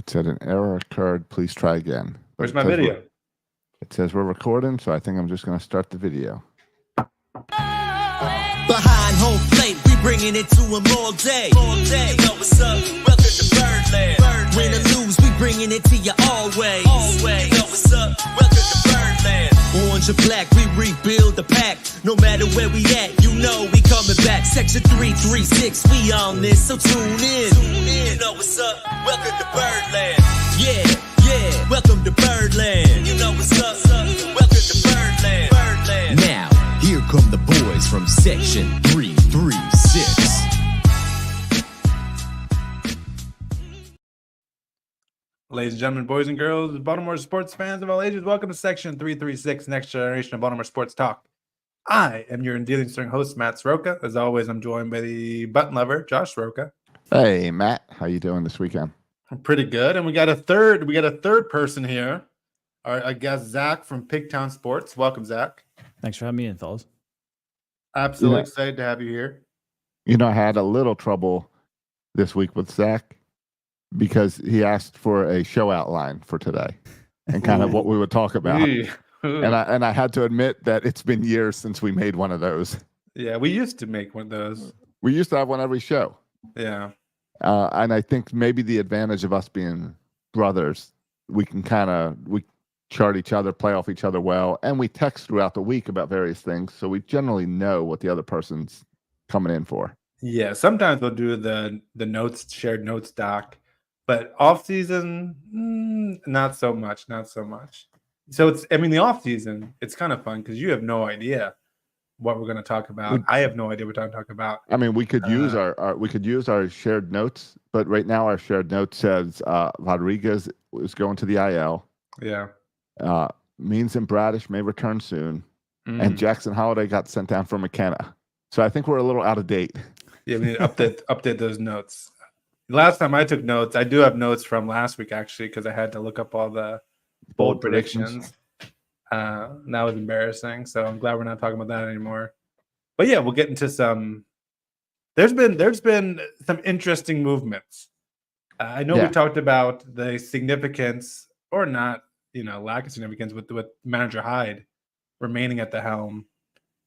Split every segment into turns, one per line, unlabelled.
It said an error occurred. Please try again.
Where's my video?
It says we're recording, so I think I'm just going to start the video.
Behind home plate, we bringing it to them all day. All day. You know what's up? Welcome to Birdland. Win or lose, we bringing it to you always. Always. You know what's up? Welcome to Birdland. Orange or black, we rebuild the pack. No matter where we at, you know we coming back. Section 336, we on this, so tune in. You know what's up? Welcome to Birdland. Yeah, yeah. Welcome to Birdland. You know what's up? Welcome to Birdland. Birdland. Now, here come the boys from Section 336.
Ladies and gentlemen, boys and girls, Baltimore sports fans of all ages, welcome to Section 336, Next Generation of Baltimore Sports Talk. I am your endearing string host, Matt Soroka. As always, I'm joined by the button lover, Josh Soroka.
Hey, Matt. How you doing this weekend?
I'm pretty good. And we got a third person here. Our guest, Zach from Pigtown Sports. Welcome, Zach.
Thanks for having me in, fellas.
Absolutely excited to have you here.
You know, I had a little trouble this week with Zach because he asked for a show outline for today and kind of what we would talk about. And I had to admit that it's been years since we made one of those.
Yeah, we used to make one of those.
We used to have one every show.
Yeah.
And I think maybe the advantage of us being brothers, we can we chart each other, play off each other well, and we text throughout the week about various things, so we generally know what the other person's coming in for.
Yeah, sometimes we'll do the notes, shared notes doc, but off season, not so much. So the off season, it's kind of fun because you have no idea what we're going to talk about. I have no idea what we're going to talk about.
I mean, we could use our shared notes, but right now our shared note says Rodriguez is going to the IL.
Yeah.
Means and Bradish may return soon, and Jackson Holiday got sent down from McKenna. So I think we're a little out of date.
Yeah, we need to update those notes. Last time I took notes, I do have notes from last week actually because I had to look up all the bold predictions. That was embarrassing. So I'm glad we're not talking about that anymore. But yeah, we'll get into some. There's been some interesting movements. I know we talked about the significance or not, lack of significance with manager Hyde remaining at the helm.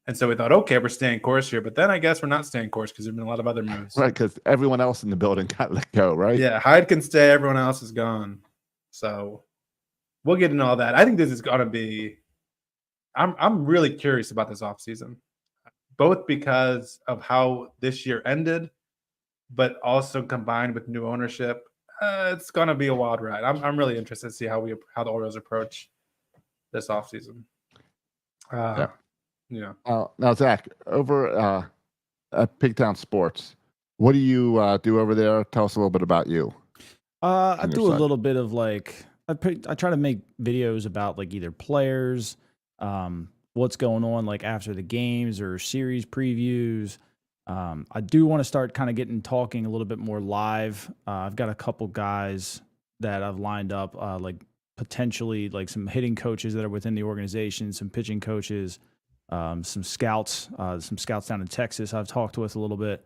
And so we thought, okay, we're staying course here. But then I guess we're not staying course because there's been a lot of other moves.
Right, because everyone else in the building got let go, right?
Yeah, Hyde can stay. Everyone else is gone. So we'll get into all that. I think this is going to be – I'm really curious about this offseason, both because of how this year ended, but also combined with new ownership. It's going to be a wild ride. I'm really interested to see how the Orioles approach this offseason. Yeah.
Now, Zach, over at Pigtown Sports, what do you do over there? Tell us a little bit about you.
I do a little bit of I try to make videos about either players, what's going on after the games or series previews. I do want to start kind of talking a little bit more live. I've got a couple guys that I've lined up, potentially some hitting coaches that are within the organization, some pitching coaches, some scouts down in Texas I've talked with a little bit,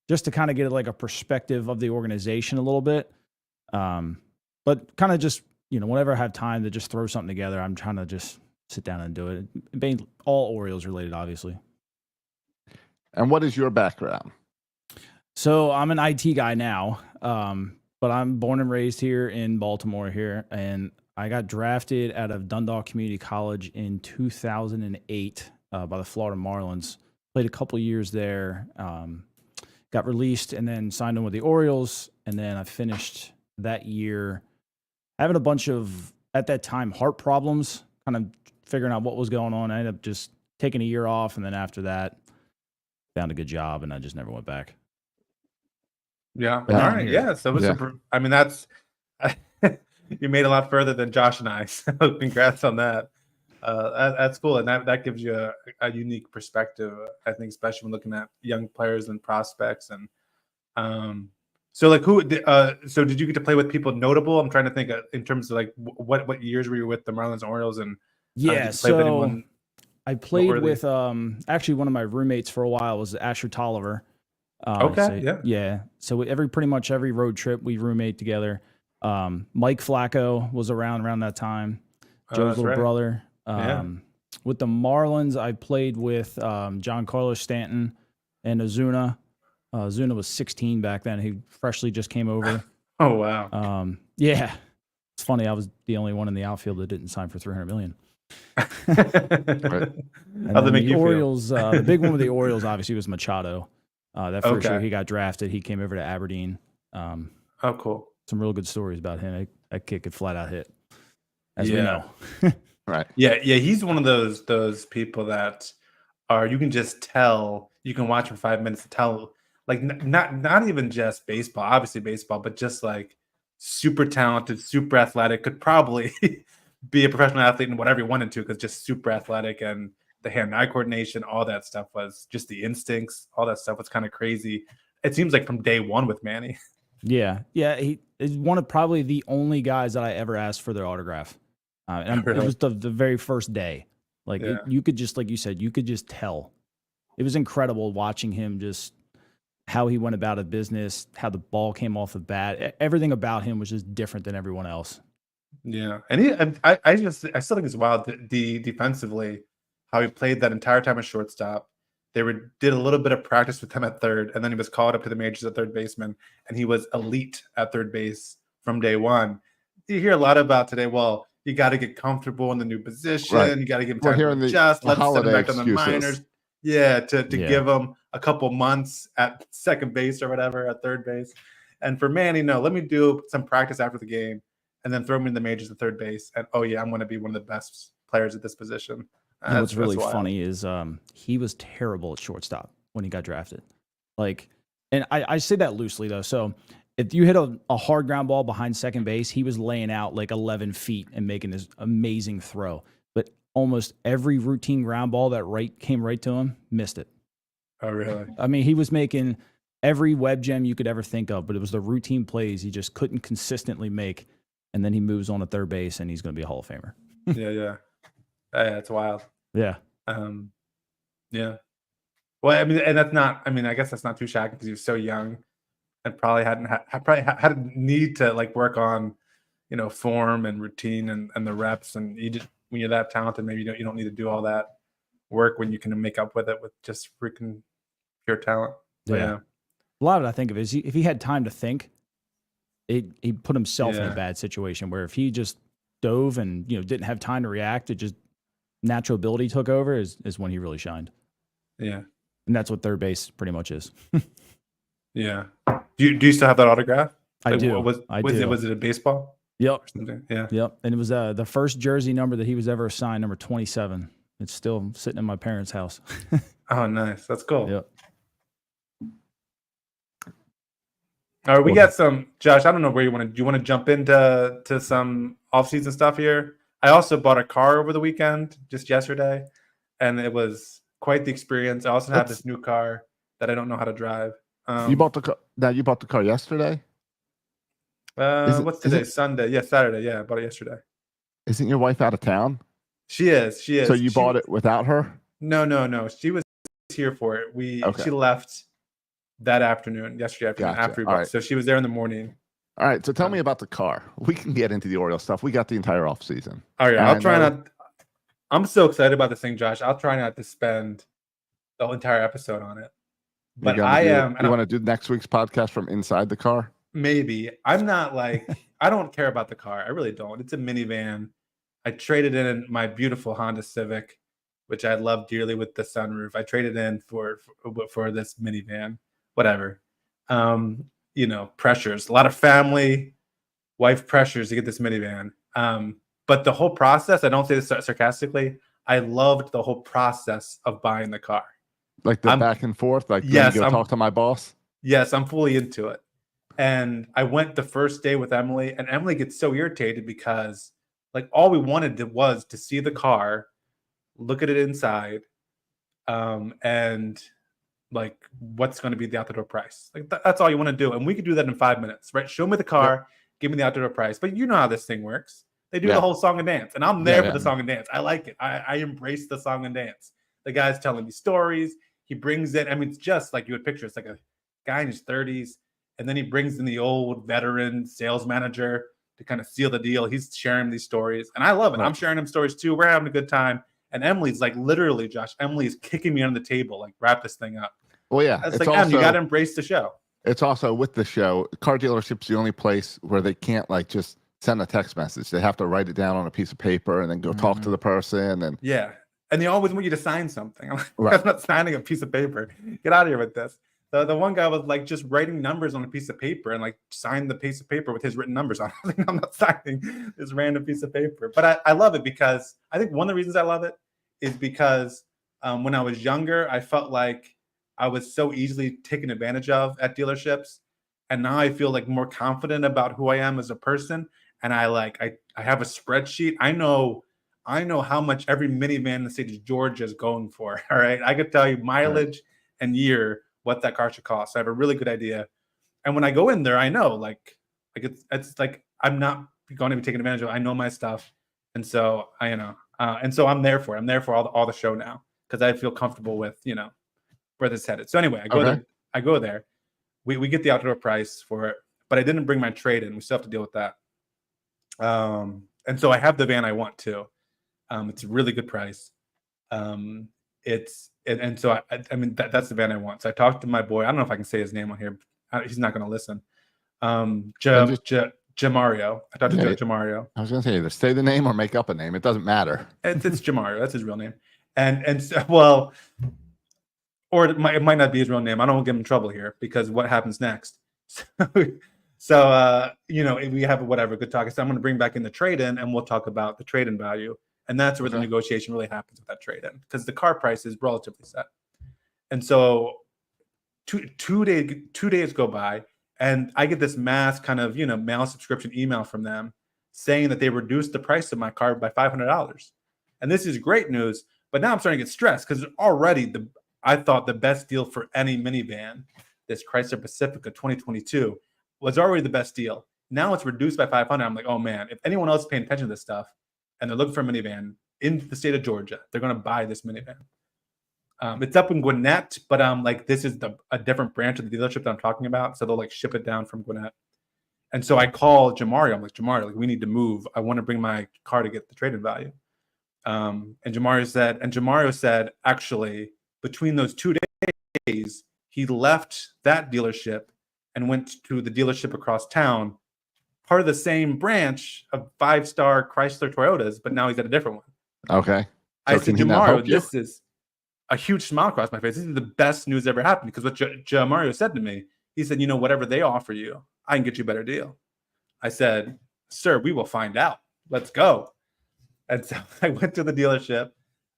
just to kind of get a perspective of the organization a little bit. But kind of just, whenever I have time to just throw something together, I'm trying to just sit down and do it. Being all Orioles related, obviously.
And what is your background?
So I'm an IT guy now, but I'm born and raised here in Baltimore here, and I got drafted out of Dundalk Community College in 2008 by the Florida Marlins. Played a couple years there, got released, and then signed on with the Orioles, and then I finished that year having a bunch of, at that time, heart problems, kind of figuring out what was going on. I ended up just taking a year off, and then after that, found a good job, and I just never went back.
Yeah. All right. Yeah. So that's you made a lot further than Josh and I. So congrats on that. That's cool, and that gives you a unique perspective, I think, especially when looking at young players and prospects. And so did you get to play with people notable? I'm trying to think in terms of what years were you with the Marlins and Orioles, and
I played with actually one of my roommates for a while was Asher Tolliver.
Okay.
Yeah. So pretty much every road trip we roommate together. Mike Flacco was around that time. Joe's
that's
little
right.
brother.
Yeah.
With the Marlins, I played with John Carlos Stanton and Ozuna. Ozuna was 16 back then. He freshly just came over.
Oh, wow.
Yeah, it's funny. I was the only one in the outfield that didn't sign for $300 million. And
How'd they
then
make
the
you feel?
Orioles, the big one with the Orioles obviously was Machado. That first year
Okay.
he got drafted, he came over to Aberdeen.
Oh, cool.
Some real good stories about him. That kid could flat out hit, as we
Yeah.
know.
Right.
Yeah, he's one of those people that are, you can just tell, you can watch for 5 minutes to tell, like not even just baseball, obviously baseball, but just like super talented, super athletic, could probably be a professional athlete in whatever he wanted to, because just super athletic, and the hand-eye coordination, all that stuff, was just the instincts, all that stuff was kind of crazy. It seems like from day one with Manny.
Yeah. He is one of probably the only guys that I ever asked for their autograph. And
Really?
It was the very first day. Like
Yeah.
you could just, like you said, you could just tell. It was incredible watching him, just how he went about his business, how the ball came off the bat. Everything about him was just different than everyone else.
Yeah, and I still think it's wild, the defensively, how he played that entire time at shortstop. They did a little bit of practice with him at third, and then he was called up to the majors at third baseman, and he was elite at third base from day one. You hear a lot about today. Well, you got to get comfortable in the new position.
Right.
You got to give him
We're
time to
hearing the
adjust. Let's send him
holiday
back to the
excuses.
minors. Yeah, to
Yeah.
give him a couple months at second base or whatever, at third base. And for Manny, no, let me do some practice after the game, and then throw me in the majors at third base. And oh yeah, I'm going to be one of the best players at this position.
And what's really
wild.
funny is he was terrible at shortstop when he got drafted. Like, and I say that loosely though. So if you hit a hard ground ball behind second base, he was laying out like 11 feet and making this amazing throw. But almost every routine ground ball that came right to him, missed it.
Oh really?
I mean, he was making every web gem you could ever think of, but it was the routine plays he just couldn't consistently make. And then he moves on to third base, and he's going to be a Hall of Famer.
Yeah. It's wild.
Yeah.
Yeah. Well, I mean, and that's not. I mean, I guess that's not too shocking because he was so young, and probably had a need to like work on, form and routine and the reps. And you just, when you're that talented, maybe you don't need to do all that work when you can make up with it with just freaking pure talent. But yeah.
A lot of it I think of is if he had time to think, he put himself in a
Yeah.
bad situation where if he just dove and didn't have time to react, it just natural ability took over is when he really shined.
Yeah.
And that's what third base pretty much is.
Yeah. Do you still have that autograph?
I do.
Was it a baseball
Yep.
or something? Yeah.
Yep. And it was the first jersey number that he was ever assigned, number 27. It's still sitting in my parents' house.
Oh, nice. That's cool.
Yep.
All right, we got some. Josh, I don't know where you want to. Do you want to jump into some off-season stuff here? I also bought a car over the weekend, just yesterday, and it was quite the experience. I also have this new car that I don't know how to drive.
You bought the car. Now you bought the car yesterday.
What's today? Sunday. Yeah, Saturday. Yeah, I bought it yesterday.
Isn't your wife out of town?
She is.
So you bought it without her?
No. She was here for it. She left that afternoon, yesterday afternoon,
Gotcha.
after we
All
bought.
right.
So she was there in the morning.
All right. So tell me about the car. We can get into the Orioles stuff. We got the entire off season.
All right,
And
I'll
I
try
know-
not. I'm so excited about this thing, Josh. I'll try not to spend the whole entire episode on it. But I am.
You want to do next week's podcast from inside the car?
Maybe. I'm not like, I don't care about the car. I really don't. It's a minivan. I traded in my beautiful Honda Civic, which I love dearly with the sunroof. I traded in for this minivan. Whatever. Pressures. A lot of family, wife pressures to get this minivan. But the whole process, I don't say this sarcastically, I loved the whole process of buying the car.
Like the back and forth? Like,
Yes,
go talk to my boss?
Yes, I'm fully into it. And I went the first day with Emily, and Emily gets so irritated because like all we wanted was to see the car, look at it inside, and like what's going to be the out the door price. Like that's all you want to do. And we could do that in 5 minutes, right? Show me the car, give me the out the door price. But you know how this thing works. They do the whole song and dance, and I'm there for the song and dance. I like it. I embrace the song and dance. The guy's telling me stories. He brings in, I mean, it's just like you would picture. It's like a guy in his 30s, and then he brings in the old veteran sales manager to kind of seal the deal. He's sharing these stories, and I love it.
Right.
I'm sharing them stories too. We're having a good time. And Emily's like, literally, Josh, Emily is kicking me under the table, like, wrap this thing up.
Well, yeah.
It's like, you got to embrace the show.
It's also with the show, car dealership's the only place where they can't like just send a text message. They have to write it down on a piece of paper and then go talk to the person. And
yeah. And they always want you to sign something. I'm like,
Right.
I'm not signing a piece of paper. Get out of here with this. The one guy was like just writing numbers on a piece of paper and like signed the piece of paper with his written numbers on it. I'm not signing this random piece of paper. But I love it because I think one of the reasons I love it is because when I was younger, I felt like I was so easily taken advantage of at dealerships. And now I feel like more confident about who I am as a person. And I have a spreadsheet. I know how much every minivan in the state of Georgia is going for. All right. I could tell you mileage and year what that car should cost. So I have a really good idea. And when I go in there, I know like it's like I'm not going to be taken advantage of. I know my stuff. And so and so I'm there for it. I'm there for all the show now because I feel comfortable with, where this is headed. So anyway, I go there. We get the outdoor price for it, but I didn't bring my trade in. We still have to deal with that. And so I have the van I want too. It's a really good price. So that's the van I want. So I talked to my boy. I don't know if I can say his name on here. He's not going to listen. Jamario. I talked to Jamario.
I was going to say either say the name or make up a name. It doesn't matter.
It's Jamario. That's his real name. And so, well, or it might not be his real name. I don't want to get him in trouble here because what happens next? So we have whatever good talk. So I'm going to bring back in the trade-in and we'll talk about the trade-in value. And that's where the negotiation really happens with that trade-in because the car price is relatively set. And so two days go by and I get this mass kind of, mail subscription email from them saying that they reduced the price of my car by $500. And this is great news, but now I'm starting to get stressed because already I thought the best deal for any minivan, this Chrysler Pacifica 2022, was already the best deal. Now it's reduced by $500. I'm like, oh man, if anyone else is paying attention to this stuff and they're looking for a minivan in the state of Georgia, they're going to buy this minivan. It's up in Gwinnett, but this is a different branch of the dealership that I'm talking about. So they'll like ship it down from Gwinnett. And so I call Jamario. I'm like, Jamario, we need to move. I want to bring my car to get the trade-in value. And Jamario said, actually, between those 2 days, he left that dealership and went to the dealership across town, part of the same branch of 5-star Chrysler Toyotas, but now he's at a different one.
Okay.
I said, Jamario, this is a huge smile across my face. This is the best news ever happened because what Jamario said to me, he said, whatever they offer you, I can get you a better deal. I said, sir, we will find out. Let's go. And so I went to the dealership.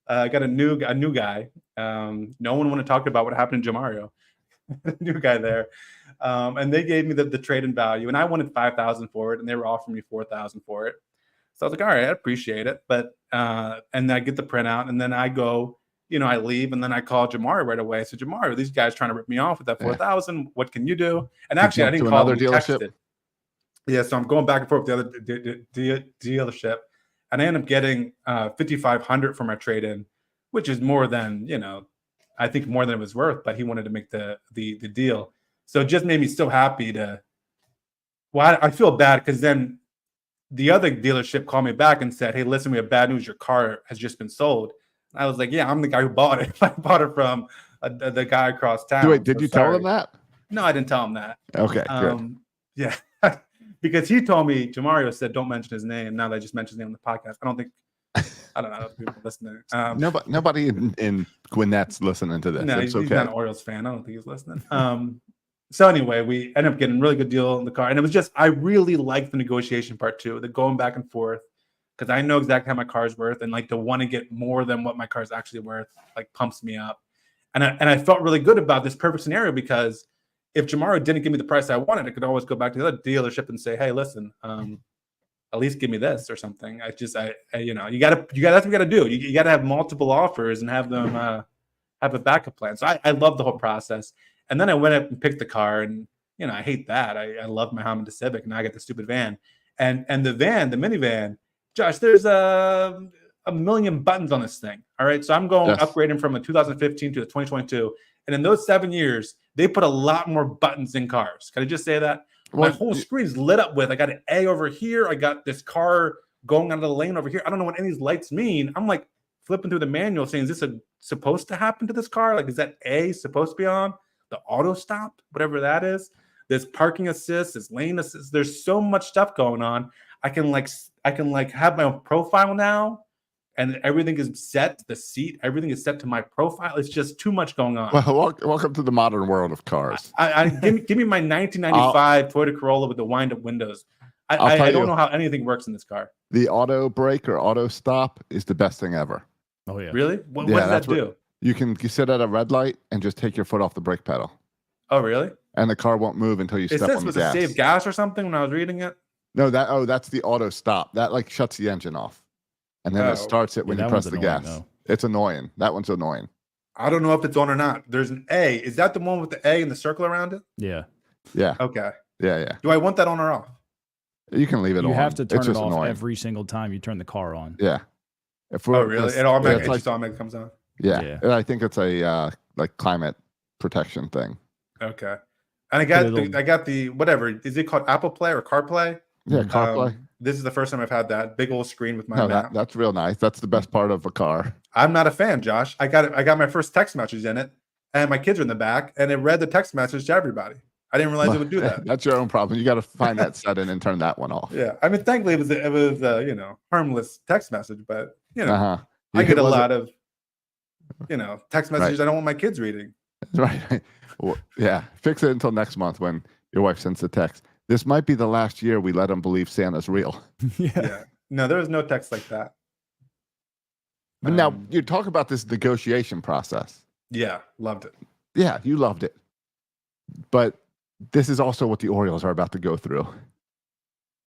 I got a new guy. No one wanted to talk about what happened to Jamario. New guy there. And they gave me the trade-in value. And I wanted $5,000 for it. And they were offering me $4,000 for it. So I was like, all right, I appreciate it. But and I get the printout. And then I go, I leave. And then I call Jamario right away. I said, Jamario, these guys trying to rip me off with that $4,000. What can you do? And actually, I didn't call another dealership. Texted. Yeah, so I'm going back and forth with the other dealership. And I end up getting $5,500 for my trade-in, which is more than, I think more than it was worth, but he wanted to make the deal. So it just made me so happy I feel bad because then the other dealership called me back and said, hey, listen, we have bad news. Your car has just been sold. And I was like, yeah, I'm the guy who bought it. I bought it from the guy across town.
Wait, did you tell him that?
No, I didn't tell him that.
Okay, good.
Yeah. Because he told me, Jamario said, don't mention his name. Now that I just mentioned his name on the podcast, I don't know if people listening.
Nobody in Gwinnett's listening to this.
No, he's not an Orioles fan. I don't think he's listening. So anyway, we ended up getting a really good deal in the car. And it was just, I really liked the negotiation part too, the going back and forth, because I know exactly how my car is worth. And like to want to get more than what my car is actually worth, like pumps me up. And I felt really good about this perfect scenario because if Jamario didn't give me the price I wanted, I could always go back to the other dealership and say, hey, listen, at least give me this or something. I you gotta, that's what you gotta do. You gotta have multiple offers and have them have a backup plan. So I love the whole process. And then I went up and picked the car and, I hate that. I love my Honda Civic and now I got the stupid van and the minivan, Josh, there's a million buttons on this thing. All right. So I'm going upgrading from a 2015 to a 2022. And in those 7 years, they put a lot more buttons in cars. Can I just say that? my whole screen's lit up with, I got an A over here. I got this car going out of the lane over here. I don't know what any of these lights mean. I'm like flipping through the manual saying, is this supposed to happen to this car? Like, is that A supposed to be on? The auto stop, whatever that is. There's parking assist, there's lane assist. There's so much stuff going on. I can have my own profile now, and everything is set. The seat, everything is set to my profile. It's just too much going on.
Well, welcome to the modern world of cars.
Give me my 1995 Toyota Corolla with the wind-up windows. I don't know how anything works in this car.
The auto brake or auto stop is the best thing ever.
Oh yeah.
Really? What does that do?
You sit at a red light and just take your foot off the brake pedal.
Oh, really?
And the car won't move until you step on the gas.
Was it save gas or something when I was reading it?
No, that's the auto stop. That like shuts the engine off. And then it starts it when you press the gas. Though. It's annoying. That one's annoying.
I don't know if it's on or not. There's an A. Is that the one with the A and the circle around it?
Yeah.
Yeah.
Okay.
Yeah.
Do I want that on or off?
You can leave it on.
You have to turn it off
annoying.
every single time you turn the car on.
Yeah.
Really? It automatically comes on.
Yeah. And I think it's a like climate protection thing.
Okay. And I got the whatever. Is it called Apple Play or CarPlay?
Yeah, CarPlay.
This is the first time I've had that big old screen with my map.
That's real nice. That's the best part of a car.
I'm not a fan, Josh. I got my first text message in it, and my kids are in the back, and it read the text message to everybody. I didn't realize it would do that.
That's your own problem. You got to find that setting and turn that one off.
Yeah, I mean, thankfully it was harmless text message, but I get a lot of text messages I don't want my kids reading.
Right. Well, yeah. Fix it until next month when your wife sends the text. This might be the last year we let them believe Santa's real.
Yeah. No, there was no text like that.
But now you talk about this negotiation process.
Yeah, loved it.
Yeah, you loved it. But this is also what the Orioles are about to go through.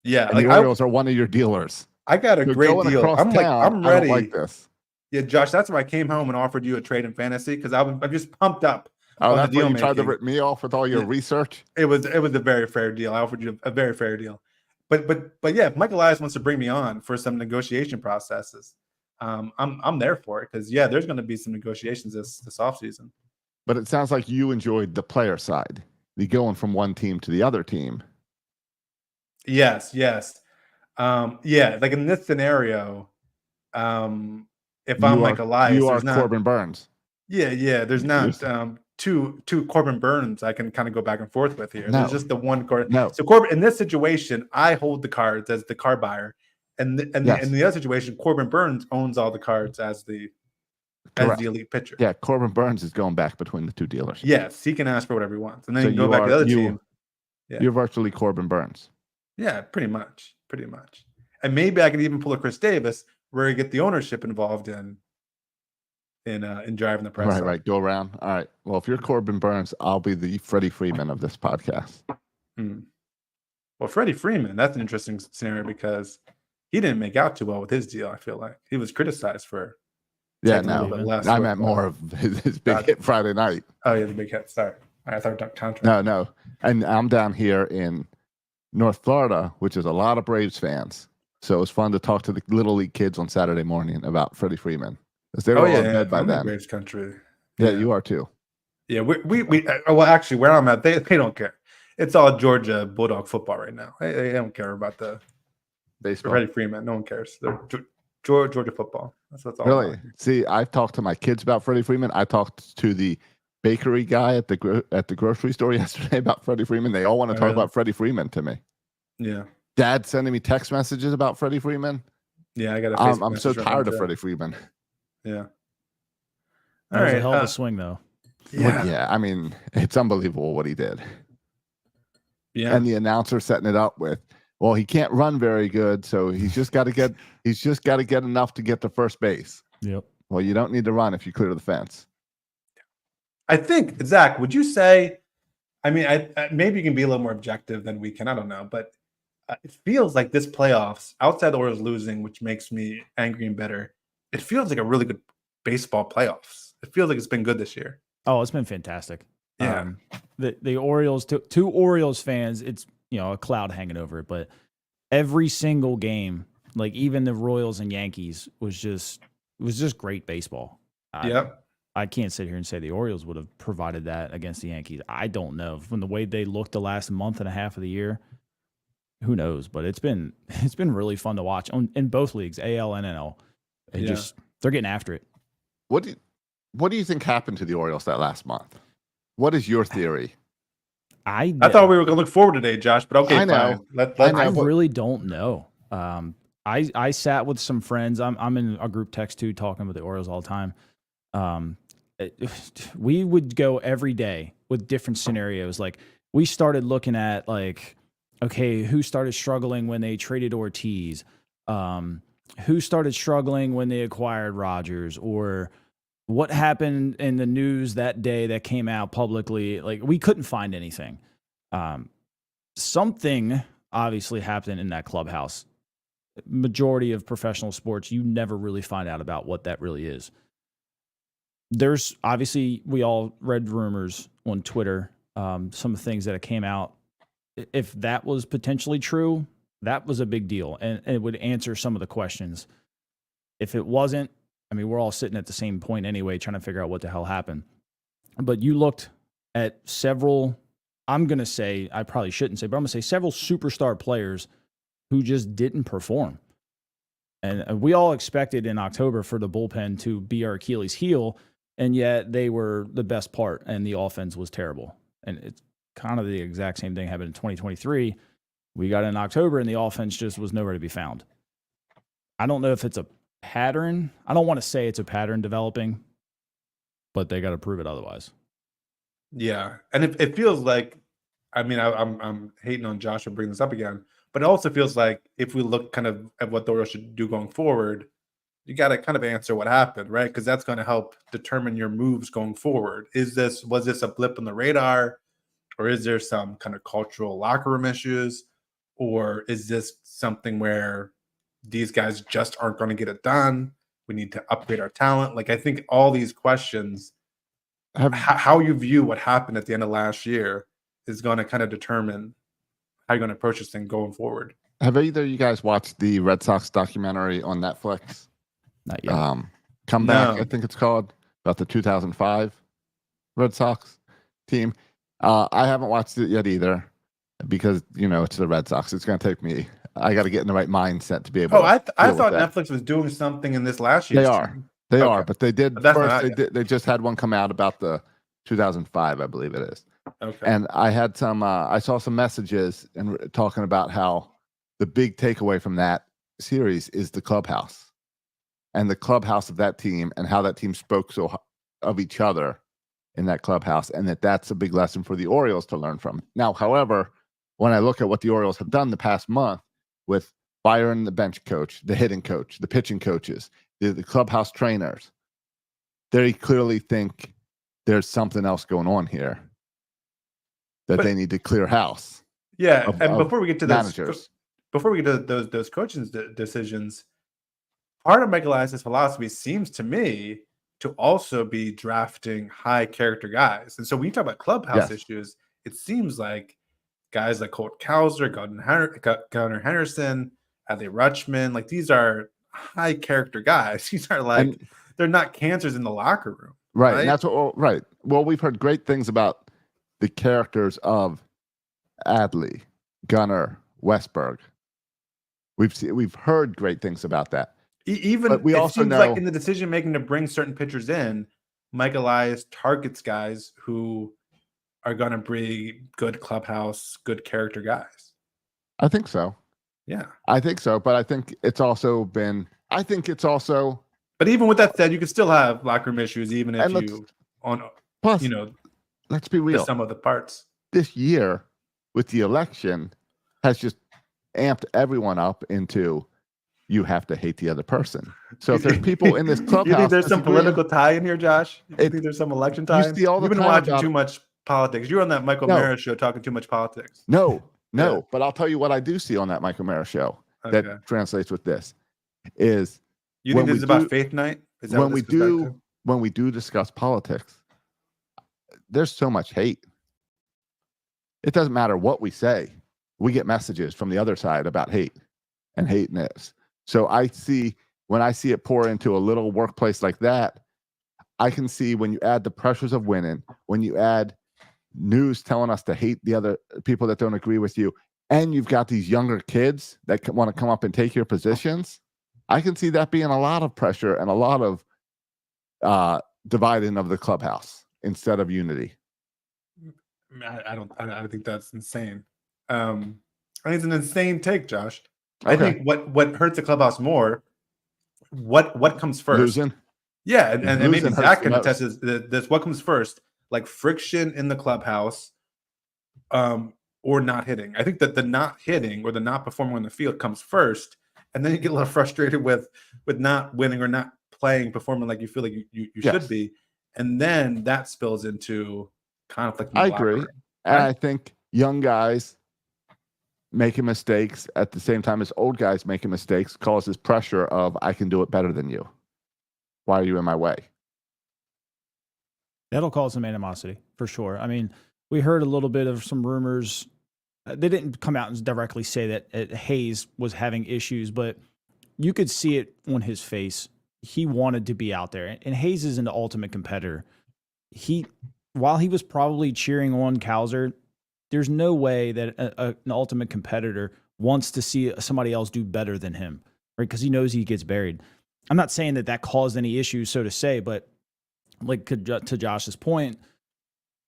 Yeah,
and the Orioles are one of your dealers.
I got a great deal. I'm ready.
I don't like this.
Yeah, Josh, that's why I came home and offered you a trade in fantasy because I'm just pumped up.
Oh, that's why you tried to rip me off with all your research?
It was a very fair deal. I offered you a very fair deal. But yeah, if Mike Elias wants to bring me on for some negotiation processes, I'm there for it because there's going to be some negotiations this offseason.
But it sounds like you enjoyed the player side, the going from one team to the other team.
Yes. Like in this scenario, if I'm Mike Elias,
you are Corbin Burns.
Yeah. There's not two Corbin Burns I can kind of go back and forth with here. No. There's just the one Corbin. No. So Corbin, in this situation, I hold the cards as the car buyer, and in the other situation, Corbin Burns owns all the cards as the elite pitcher.
Yeah, Corbin Burns is going back between the two dealers.
Yes, he can ask for whatever he wants, and then he can go back to the other team.
Yeah. You're virtually Corbin Burns.
Yeah, pretty much. And maybe I could even pull a Chris Davis where I get the ownership involved in driving the press.
Right. Go around. All right. Well, if you're Corbin Burns, I'll be the Freddie Freeman of this podcast.
Well, Freddie Freeman, that's an interesting scenario because he didn't make out too well with his deal. I feel like he was criticized for.
Yeah, no. I meant more of his big hit Friday night.
Oh yeah, the big hit. Sorry, I thought contract.
No. And I'm down here in North Florida, which is a lot of Braves fans. So it was fun to talk to the little league kids on Saturday morning about Freddie Freeman. Because they were all in bed by then.
Braves country.
Yeah, you are too.
Yeah, we well, actually, where I'm at, they don't care. It's all Georgia Bulldog football right now. They don't care about the
baseball.
Freddie Freeman, no one cares. They're Georgia football. That's what's all.
Really?
About.
See, I've talked to my kids about Freddie Freeman. I talked to the bakery guy at the grocery store yesterday about Freddie Freeman. They all want to talk about Freddie Freeman to me.
Yeah.
Dad sending me text messages about Freddie Freeman.
Yeah, I got.
I'm so tired of Freddie Freeman.
Yeah.
That was a hell of a swing, though.
Yeah. I mean, it's unbelievable what he did.
Yeah.
And the announcer setting it up with, well, he can't run very good, so he's just got to get enough to get to first base.
Yep.
Well, you don't need to run if you clear the fence.
I think, Zach, would you say? I mean, I maybe you can be a little more objective than we can. I don't know, but it feels like this playoffs, outside the Orioles losing, which makes me angry and bitter. It feels like a really good baseball playoffs. It feels like it's been good this year.
Oh, it's been fantastic.
Yeah.
The Orioles, two Orioles fans, it's a cloud hanging over it, but every single game, like even the Royals and Yankees, was just great baseball.
Yep.
I can't sit here and say the Orioles would have provided that against the Yankees. I don't know. From the way they looked the last month and a half of the year, who knows? But it's been really fun to watch in both leagues, AL and NL. They're getting after it.
What do you think happened to the Orioles that last month? What is your theory?
I thought we were going to look forward today, Josh, but okay,
I know.
fine.
I really don't know. I sat with some friends. I'm in a group text too, talking with the Orioles all the time. We would go every day with different scenarios. Like we started looking at like, okay, who started struggling when they traded Ortiz? Who started struggling when they acquired Rodgers? Or what happened in the news that day that came out publicly? Like we couldn't find anything. Something obviously happened in that clubhouse. Majority of professional sports, you never really find out about what that really is. There's obviously, we all read rumors on Twitter, some things that came out. If that was potentially true, that was a big deal, and it would answer some of the questions. If it wasn't, I mean, we're all sitting at the same point anyway, trying to figure out what the hell happened. But you looked at several, I'm going to say, I probably shouldn't say, but I'm going to say several superstar players who just didn't perform. And we all expected in October for the bullpen to be our Achilles heel, and yet they were the best part, and the offense was terrible. And it's kind of the exact same thing happened in 2023. We got in October, and the offense just was nowhere to be found. I don't know if it's a pattern. I don't want to say it's a pattern developing, but they got to prove it otherwise.
Yeah, and it feels like, I mean, I'm hating on Josh for bringing this up again, but it also feels like if we look kind of at what the Orioles should do going forward, you got to kind of answer what happened, right? Because that's going to help determine your moves going forward. Was this a blip on the radar, or is there some kind of cultural locker room issues, or is this something where these guys just aren't going to get it done? We need to upgrade our talent. Like I think all these questions, how you view what happened at the end of last year, is going to kind of determine how you're going to approach this thing going forward.
Have either of you guys watched the Red Sox documentary on Netflix?
Not yet.
Comeback,
No.
I think it's called, about the 2005 Red Sox team. I haven't watched it yet either because, it's the Red Sox. It's going to take me. I got to get in the right mindset to be able.
I thought Netflix was doing something in this last year.
They are, but they did
But
first. They just had one come out about the 2005, I believe it is.
Okay.
And I had some. I saw some messages and talking about how the big takeaway from that series is the clubhouse, and the clubhouse of that team, and how that team spoke of each other in that clubhouse, and that's a big lesson for the Orioles to learn from. Now, however, when I look at what the Orioles have done the past month with firing the bench coach, the hitting coach, the pitching coaches, the clubhouse trainers, they clearly think there's something else going on here that they need to clear house.
Yeah, and before we get to
managers,
those coaching decisions, part of Michael Elias's philosophy seems to me to also be drafting high character guys. And so when you talk about clubhouse issues, it seems like guys like Colt Cowser, Gunnar Henderson, Adley Rutschman, like these are high character guys. These are like, they're not cancers in the locker room.
Right. And that's what, right. Well, we've heard great things about the characters of Adley, Gunnar, Westberg. We've heard great things about that.
But we also know, like in the decision making to bring certain pitchers in, Mike Elias targets guys who are going to bring good clubhouse, good character guys.
I think so.
Yeah,
I think so. But I think it's also been.
But even with that said, you can still have locker room issues, even if
let's be real.
The sum of the parts.
This year, with the election, has just amped everyone up into. You have to hate the other person. So if there's people in this clubhouse,
you think there's some political tie in here, Josh? You think there's some election tie?
You see all the
You've been watching too much politics. You're on that Michael Mara show talking too much politics.
No. But I'll tell you what I do see on that Michael Mara show that translates with this is.
You think this is about faith night? Is that
when we do discuss politics, there's so much hate. It doesn't matter what we say. We get messages from the other side about hate and hateness. So when I see it pour into a little workplace like that, I can see when you add the pressures of winning, when you add news telling us to hate the other people that don't agree with you, and you've got these younger kids that want to come up and take your positions, I can see that being a lot of pressure and a lot of dividing of the clubhouse instead of unity.
I don't think that's insane. I think it's an insane take, Josh.
Okay.
I think what hurts the clubhouse more, what comes first?
Losing.
Yeah, and maybe
Losing hurts
Zach
the
can
most.
attest this. What comes first, like friction in the clubhouse, or not hitting? I think that the not hitting or the not performing on the field comes first, and then you get a little frustrated with not winning or not performing like you feel like you
Yes.
should be, and then that spills into conflict. In the
I
locker
agree.
room,
And
right?
I think young guys making mistakes at the same time as old guys making mistakes causes pressure of, I can do it better than you. Why are you in my way?
That'll cause some animosity for sure. I mean, we heard a little bit of some rumors. They didn't come out and directly say that Hayes was having issues, but you could see it on his face. He wanted to be out there, and Hayes is an ultimate competitor. While he was probably cheering on Cowser, there's no way that an ultimate competitor wants to see somebody else do better than him, right? Because he knows he gets buried. I'm not saying that caused any issues, so to say, but like to Josh's point,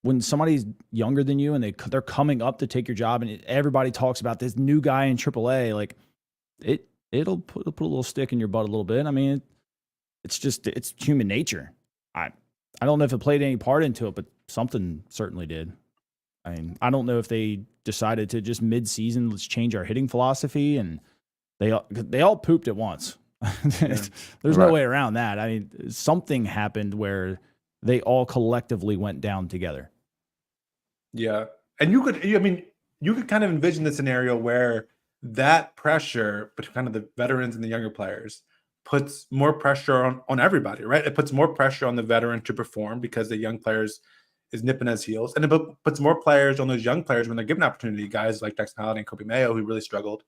when somebody's younger than you and they're coming up to take your job, and everybody talks about this new guy in AAA, like it'll put a little stick in your butt a little bit. I mean, it's human nature. I don't know if it played any part into it, but something certainly did. I mean, I don't know if they decided to just mid-season, let's change our hitting philosophy, and they all pooped at once. There's no way around that. I mean, something happened where they all collectively went down together.
Yeah. And you could kind of envision the scenario where that pressure between kind of the veterans and the younger players puts more pressure on everybody, right? It puts more pressure on the veteran to perform because the young players is nipping his heels. And it puts more players on those young players when they're given opportunity, guys like Jackson Holliday and Kobe Mayo, who really struggled,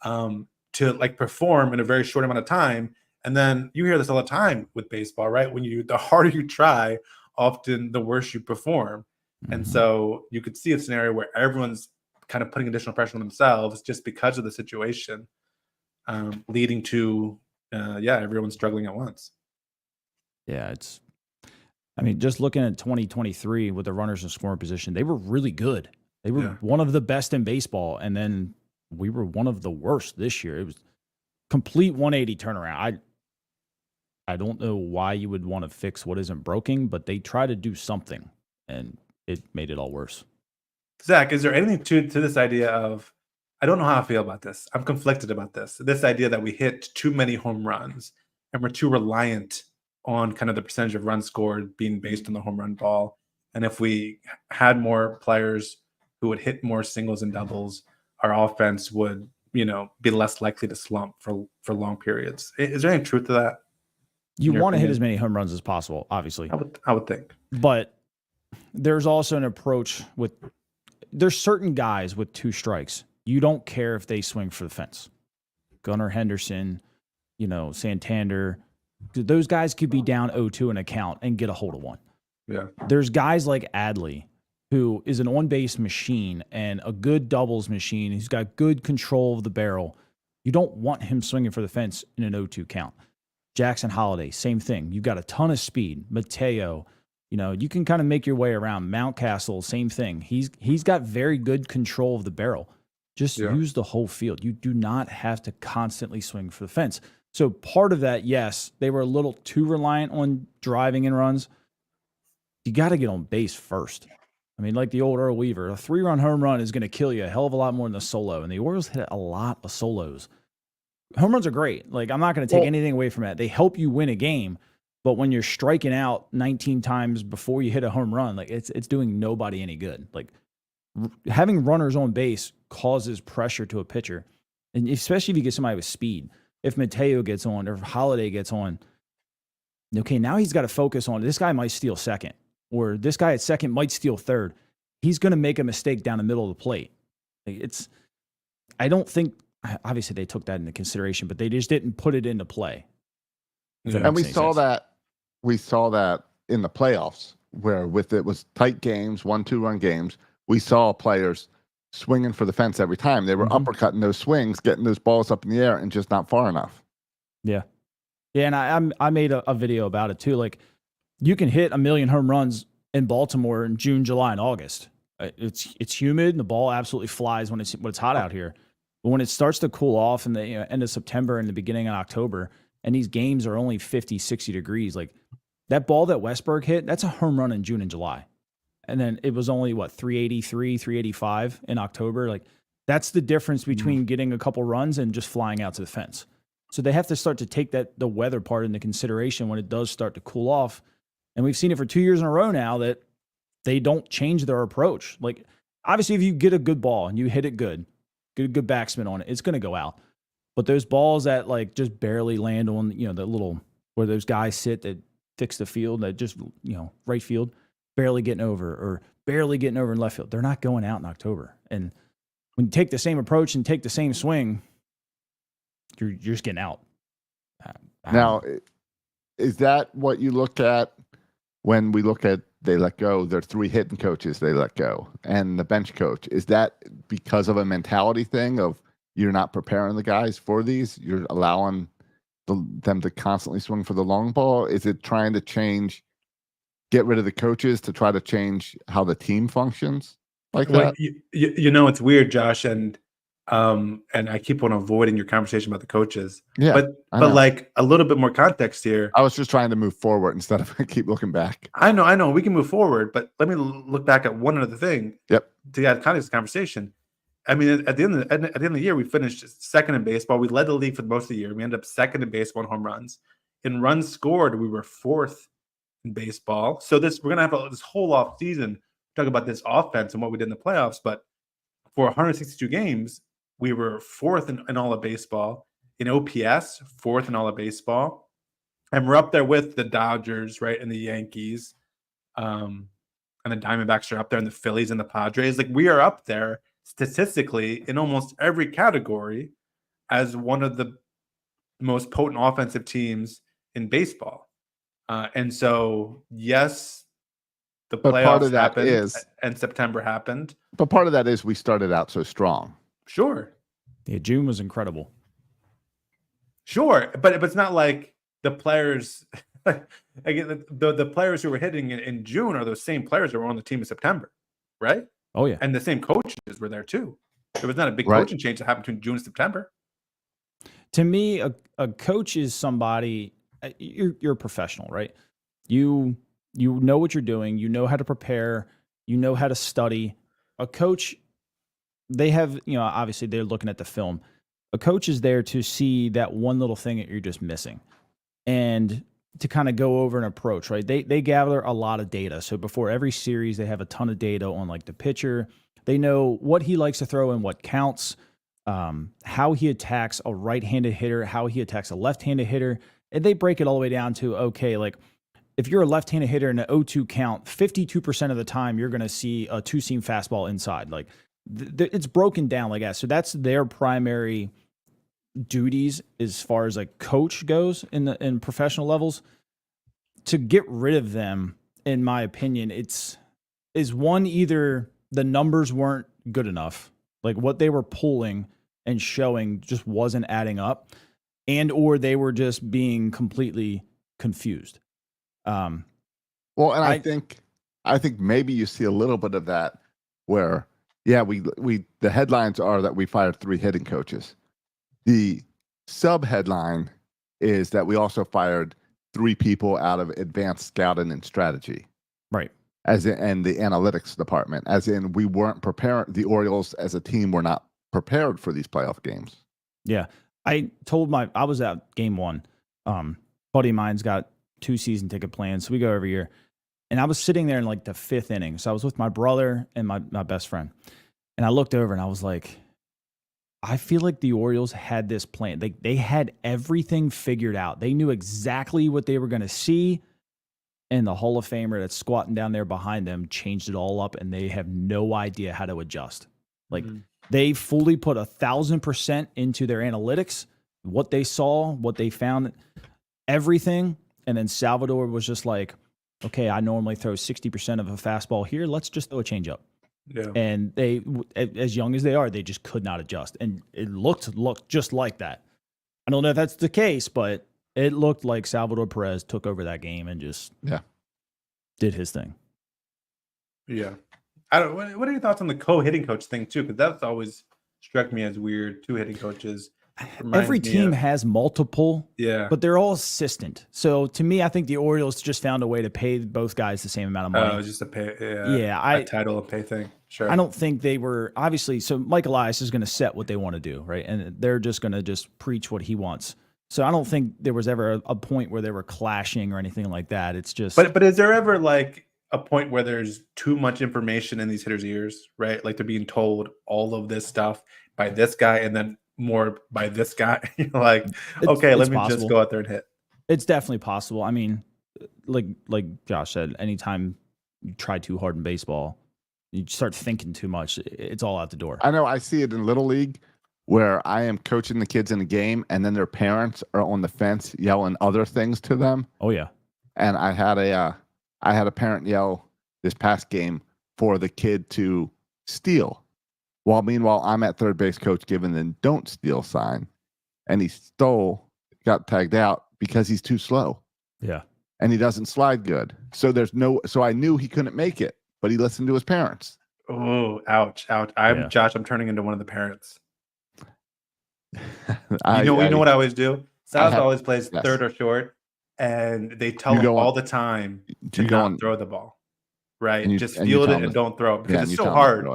to like perform in a very short amount of time. And then you hear this all the time with baseball, right? The harder you try, often the worse you perform. Mm-hmm. And so you could see a scenario where everyone's kind of putting additional pressure on themselves just because of the situation, leading to, everyone's struggling at once.
Yeah, just looking at 2023 with the runners in scoring position, they were really good. They were one of the best in baseball. And then we were one of the worst this year. It was complete 180 turnaround. I don't know why you would want to fix what isn't broken, but they try to do something, and it made it all worse.
Zach, is there anything to this idea of, I don't know how I feel about this. I'm conflicted about this. This idea that we hit too many home runs and we're too reliant on kind of the percentage of runs scored being based on the home run ball. And if we had more players who would hit more singles and doubles, our offense would, be less likely to slump for long periods. Is there any truth to that?
You want to hit as many home runs as possible, obviously.
I would think.
But there's also an approach there's certain guys with 2 strikes. You don't care if they swing for the fence. Gunnar Henderson, Santander. Those guys could be down 0-2 in a count and get a hold of one.
Yeah.
There's guys like Adley, who is an on-base machine and a good doubles machine. He's got good control of the barrel. You don't want him swinging for the fence in an 0-2 count. Jackson Holliday, same thing. You've got a ton of speed. Mateo, you can kind of make your way around. Mountcastle, same thing. He's got very good control of the barrel. Just use the whole field. You do not have to constantly swing for the fence. So part of that, yes, they were a little too reliant on driving in runs. You got to get on base first. I mean, like the old Earl Weaver, a 3-run home run is going to kill you a hell of a lot more than a solo. And the Orioles hit a lot of solos. Home runs are great. Like, I'm not going to take anything away from that. They help you win a game. But when you're striking out 19 times before you hit a home run, like it's doing nobody any good. Like having runners on base causes pressure to a pitcher. And especially if you get somebody with speed. If Mateo gets on or if Holiday gets on, okay, now he's got to focus on this guy might steal second. Or this guy at second might steal third. He's going to make a mistake down the middle of the plate. I don't think, obviously they took that into consideration, but they just didn't put it into play.
And we saw that in the playoffs, where with it was tight games, 1-2 run games, we saw players swinging for the fence every time. They were uppercutting those swings, getting those balls up in the air, and just not far enough.
Yeah. Yeah, and I made a video about it too. Like, you can hit 1 million home runs in Baltimore in June, July, and August. It's humid, and the ball absolutely flies when it's hot out here. But when it starts to cool off in the end of September and the beginning of October, and these games are only 50, 60 degrees, like that ball that Westberg hit, that's a home run in June and July. And then it was only, 383, 385 in October. Like, that's the difference between getting a couple runs and just flying out to the fence. So they have to start to take the weather part into consideration when it does start to cool off. And we've seen it for 2 years in a row now that they don't change their approach. Like, obviously, if you get a good ball and you hit it good backspin on it, it's going to go out. But those balls that like just barely land on, the little where those guys sit that fix the field, that just, right field, barely getting over in left field, they're not going out in October. And when you take the same approach and take the same swing, you're just getting out.
Now, is that what you look at when we look at they let go? There are 3 hitting coaches they let go, and the bench coach. Is that because of a mentality thing of you're not preparing the guys for these? You're allowing them to constantly swing for the long ball? Is it trying to get rid of the coaches to try to change how the team functions like that?
It's weird, Josh, and I keep on avoiding your conversation about the coaches.
Yeah,
but like a little bit more context here.
I was just trying to move forward instead of keep looking back.
I know. We can move forward, but let me look back at one other thing.
Yep.
To add context to the conversation. I mean, at the end of the year, we finished second in baseball. We led the league for most of the year. We ended up second in baseball in home runs. In runs scored, we were 4th in baseball. So we're gonna have this whole off season talk about this offense and what we did in the playoffs. But for 162 games, we were 4th in all of baseball. In OPS, 4th in all of baseball. And we're up there with the Dodgers, right, and the Yankees. And the Diamondbacks are up there, and the Phillies and the Padres. Like, we are up there statistically in almost every category as one of the most potent offensive teams in baseball. And so, yes, the playoffs happened and September happened.
But part of that is we started out so strong.
Sure.
Yeah, June was incredible.
Sure, but it's not like the players again, the players who were hitting in June are those same players that were on the team in September, right?
Oh yeah,
and the same coaches were there too. There was not a big coaching change that happened between June and September.
To me, a coach is somebody. You're a professional, right? You know what you're doing. You know how to prepare. You know how to study. A coach, they have, obviously they're looking at the film. A coach is there to see that one little thing that you're just missing, and to kind of go over an approach, right? They gather a lot of data. So before every series, they have a ton of data on like the pitcher. They know what he likes to throw and what counts, how he attacks a right-handed hitter, how he attacks a left-handed hitter. And they break it all the way down to, okay, like if you're a left-handed hitter in an 0-2 count, 52% of the time you're going to see a 2-seam fastball inside. Like it's broken down like that. So that's their primary duties as far as like coach goes in professional levels. To get rid of them, in my opinion, is one, either the numbers weren't good enough, like what they were pulling and showing just wasn't adding up, and or they were just being completely confused.
Well, and I think maybe you see a little bit of that where, yeah, we the headlines are that we fired 3 hitting coaches. The sub headline is that we also fired 3 people out of advanced scouting and strategy.
Right.
And the analytics department, as in we weren't prepared. The Orioles as a team were not prepared for these playoff games.
Yeah. I was at game 1. Buddy of mine's got 2 season ticket plans. So we go every year. And I was sitting there in like the 5th inning. So I was with my brother and my best friend. And I looked over and I was like, I feel like the Orioles had this plan. They had everything figured out. They knew exactly what they were going to see. And the Hall of Famer that's squatting down there behind them changed it all up, and they have no idea how to adjust. Like they fully put 1,000% into their analytics, what they saw, what they found, everything. And then Salvador was just like, okay, I normally throw 60% of a fastball here. Let's just throw a changeup.
Yeah.
And they, as young as they are, they just could not adjust. And it looked just like that. I don't know if that's the case, but it looked like Salvador Perez took over that game and just did his thing.
Yeah. I don't. What are your thoughts on the co-hitting coach thing too? Because that's always struck me as weird. 2 hitting coaches.
Every team has multiple, but they're all assistant. So to me, I think the Orioles just found a way to pay both guys the same amount of money.
Oh, just a pay.
A
title and pay thing. Sure.
I don't think they were obviously. So Mike Elias is going to set what they want to do, right? And they're just going to just preach what he wants. So I don't think there was ever a point where they were clashing or anything like that. It's just.
But is there ever like a point where there's too much information in these hitters' ears, right? Like they're being told all of this stuff by this guy, and then more by this guy. Like, okay, let me just go out there and hit.
It's definitely possible. I mean, like Josh said, anytime you try too hard in baseball, you start thinking too much, it's all out the door.
I know. I see it in Little League where I am coaching the kids in a game, and then their parents are on the fence yelling other things to them.
Oh yeah.
And I had a parent yell this past game for the kid to steal. While meanwhile, I'm at third base coach giving the don't steal sign, and he stole, got tagged out because he's too slow.
Yeah.
And he doesn't slide good. So so I knew he couldn't make it, but he listened to his parents.
Oh, ouch. Josh, I'm turning into one of the parents. You know what I always do? South always plays third or short, and they tell him all the time to not throw the ball. Right? Just field it and don't throw it because it's so hard.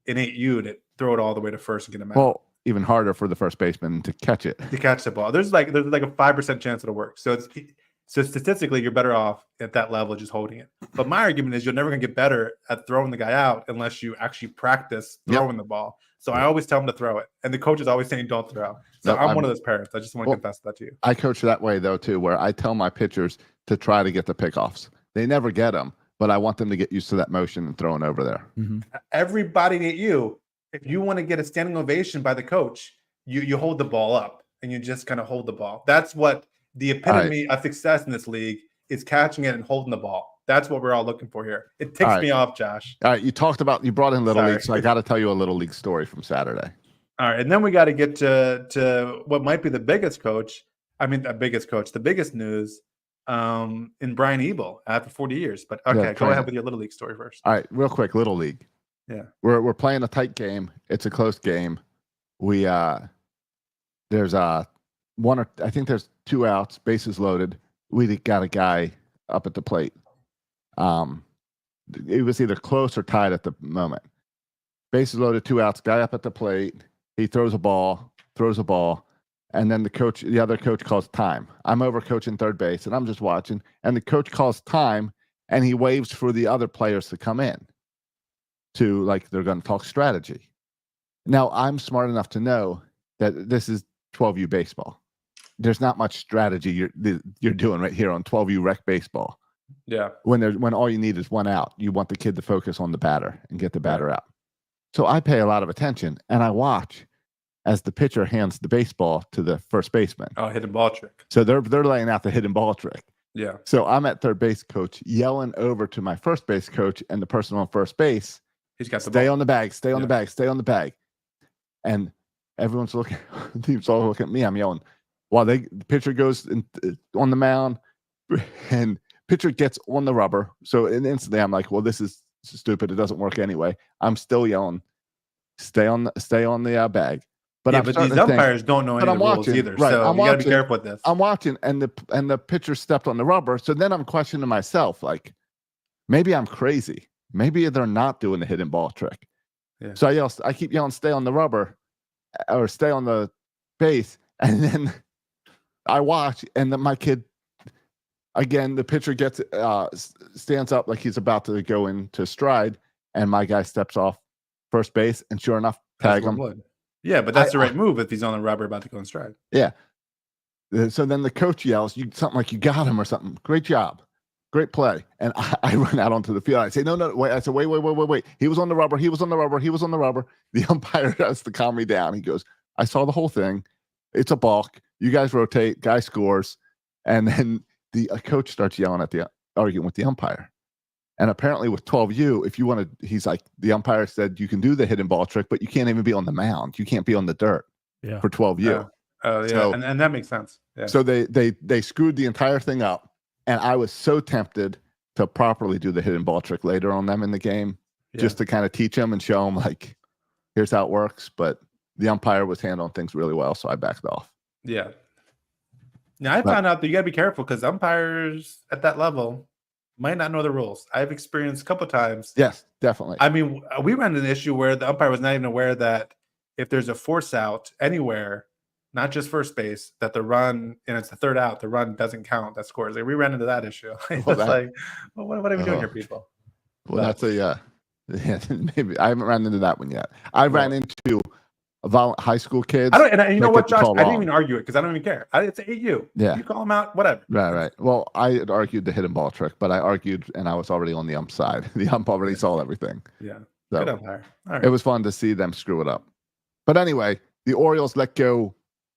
It ain't you to throw it all the way to first and get him out.
Well, even harder for the first baseman to catch it.
To catch the ball. There's like a 5% chance it'll work. So statistically, you're better off at that level just holding it. But my argument is you're never going to get better at throwing the guy out unless you actually practice throwing the ball. So I always tell him to throw it. And the coach is always saying don't throw. So I'm one of those parents. I just want to confess that to you.
I coach that way, though, too, where I tell my pitchers to try to get the pickoffs. They never get them, but I want them to get used to that motion and throwing over there.
Mm-hmm.
Everybody at you, if you want to get a standing ovation by the coach, you hold the ball up and you just kind of hold the ball. That's what the epitome of success in this league is, catching it and holding the ball. That's what we're all looking for here. It ticks me off, Josh.
All right, you brought in Little League, so I got to tell you a Little League story from Saturday.
All right, and then we got to get to what might be the biggest the biggest news in Brian Ebel after 40 years. But okay, go ahead with your Little League story first.
All right, real quick, Little League.
Yeah,
we're playing a tight game. It's a close game. We there's I think there's 2 outs, bases loaded. We got a guy up at the plate. It was either close or tied at the moment. Bases loaded, 2 outs, guy up at the plate. He throws a ball, and then the other coach calls time. I'm over coaching third base, and I'm just watching, and the coach calls time, and he waves for the other players to come in to, like, they're going to talk strategy. Now, I'm smart enough to know that this is 12U baseball. There's not much strategy you're doing right here on 12U rec baseball.
Yeah.
When all you need is 1 out, you want the kid to focus on the batter and get the batter out. So I pay a lot of attention, and I watch as the pitcher hands the baseball to the first baseman.
Oh, hidden ball trick.
So they're laying out the hidden ball trick.
Yeah.
So I'm at third base coach yelling over to my first base coach and the person on first base.
He's got the
stay
ball.
on the bag, stay on the bag, stay on the bag. And everyone's looking, the team's all looking at me. I'm yelling while the pitcher goes on the mound and pitcher gets on the rubber. So instantly I'm like, well, this is stupid. It doesn't work anyway. I'm still yelling, stay on the bag. But
these umpires don't know any of the rules either. Right, so you got to be careful with this.
I'm watching, and the pitcher stepped on the rubber. So then I'm questioning myself, like, maybe I'm crazy. Maybe they're not doing the hidden ball trick.
Yeah.
So I keep yelling, stay on the rubber, or stay on the base, and then I watch, and then my kid, again, the pitcher stands up like he's about to go into stride, and my guy steps off first base, and sure enough, tag him.
Yeah, but that's the right move if he's on the rubber about to go in stride.
Yeah. So then the coach yells, something like, you got him or something. Great job. Great play. And I run out onto the field. I say, no, wait. I said, wait. He was on the rubber. The umpire has to calm me down. He goes, I saw the whole thing. It's a balk. You guys rotate. Guy scores. And then the coach starts yelling at the arguing with the umpire. And apparently with 12U, if you want to, he's like, the umpire said you can do the hidden ball trick, but you can't even be on the mound. You can't be on the dirt for 12U.
Oh yeah,
So,
and that makes sense. Yeah.
So they screwed the entire thing up, and I was so tempted to properly do the hidden ball trick later on them in the game, just to kind of teach them and show them like, here's how it works. But the umpire was handling things really well, so I backed off.
Yeah. Now I found out that you got to be careful because umpires at that level might not know the rules. I've experienced a couple times.
Yes, definitely.
I mean, we ran an issue where the umpire was not even aware that if there's a force out anywhere, not just first base, that the run, and it's the third out, the run doesn't count. That scores. Like, we ran into that issue. It's like, well, what are we doing here, people?
Well, that's yeah, maybe I haven't ran into that one yet. I ran into high school kids.
And you know what, Josh? I didn't even argue it because I don't even care. It's AU.
Yeah.
You call them out, whatever.
Right. Well, I had argued the hidden ball trick, but I argued and I was already on the ump side. The ump already saw everything.
Yeah.
So
good umpire. All right.
It was fun to see them screw it up. But anyway, the Orioles let go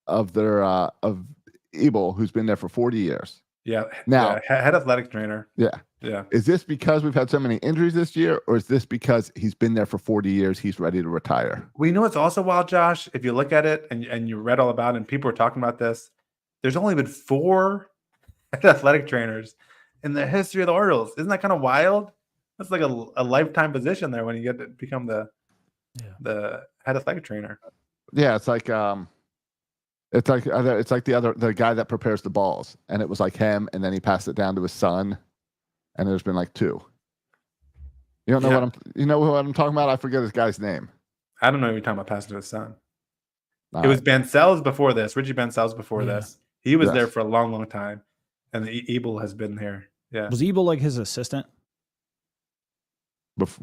of their of Ebel, who's been there for 40 years.
Yeah.
Now,
head athletic trainer.
Yeah.
Yeah.
Is this because we've had so many injuries this year, or is this because he's been there for 40 years, he's ready to retire?
Well, you know what's also wild, Josh? If you look at it and you read all about it and people are talking about this, there's only been 4 athletic trainers in the history of the Orioles. Isn't that kind of wild? That's like a lifetime position there when you get to become the head athletic trainer.
Yeah, it's like the guy that prepares the balls, and it was like him, and then he passed it down to his son, and there's been like 2. You don't know what I'm talking about? I forget this guy's name.
I don't know if you're talking about passing to his son. It was Bancels before this. Richie Bancels before this. He was there for a long, long time, and Ebel has been here. Yeah.
Was Ebel like his assistant?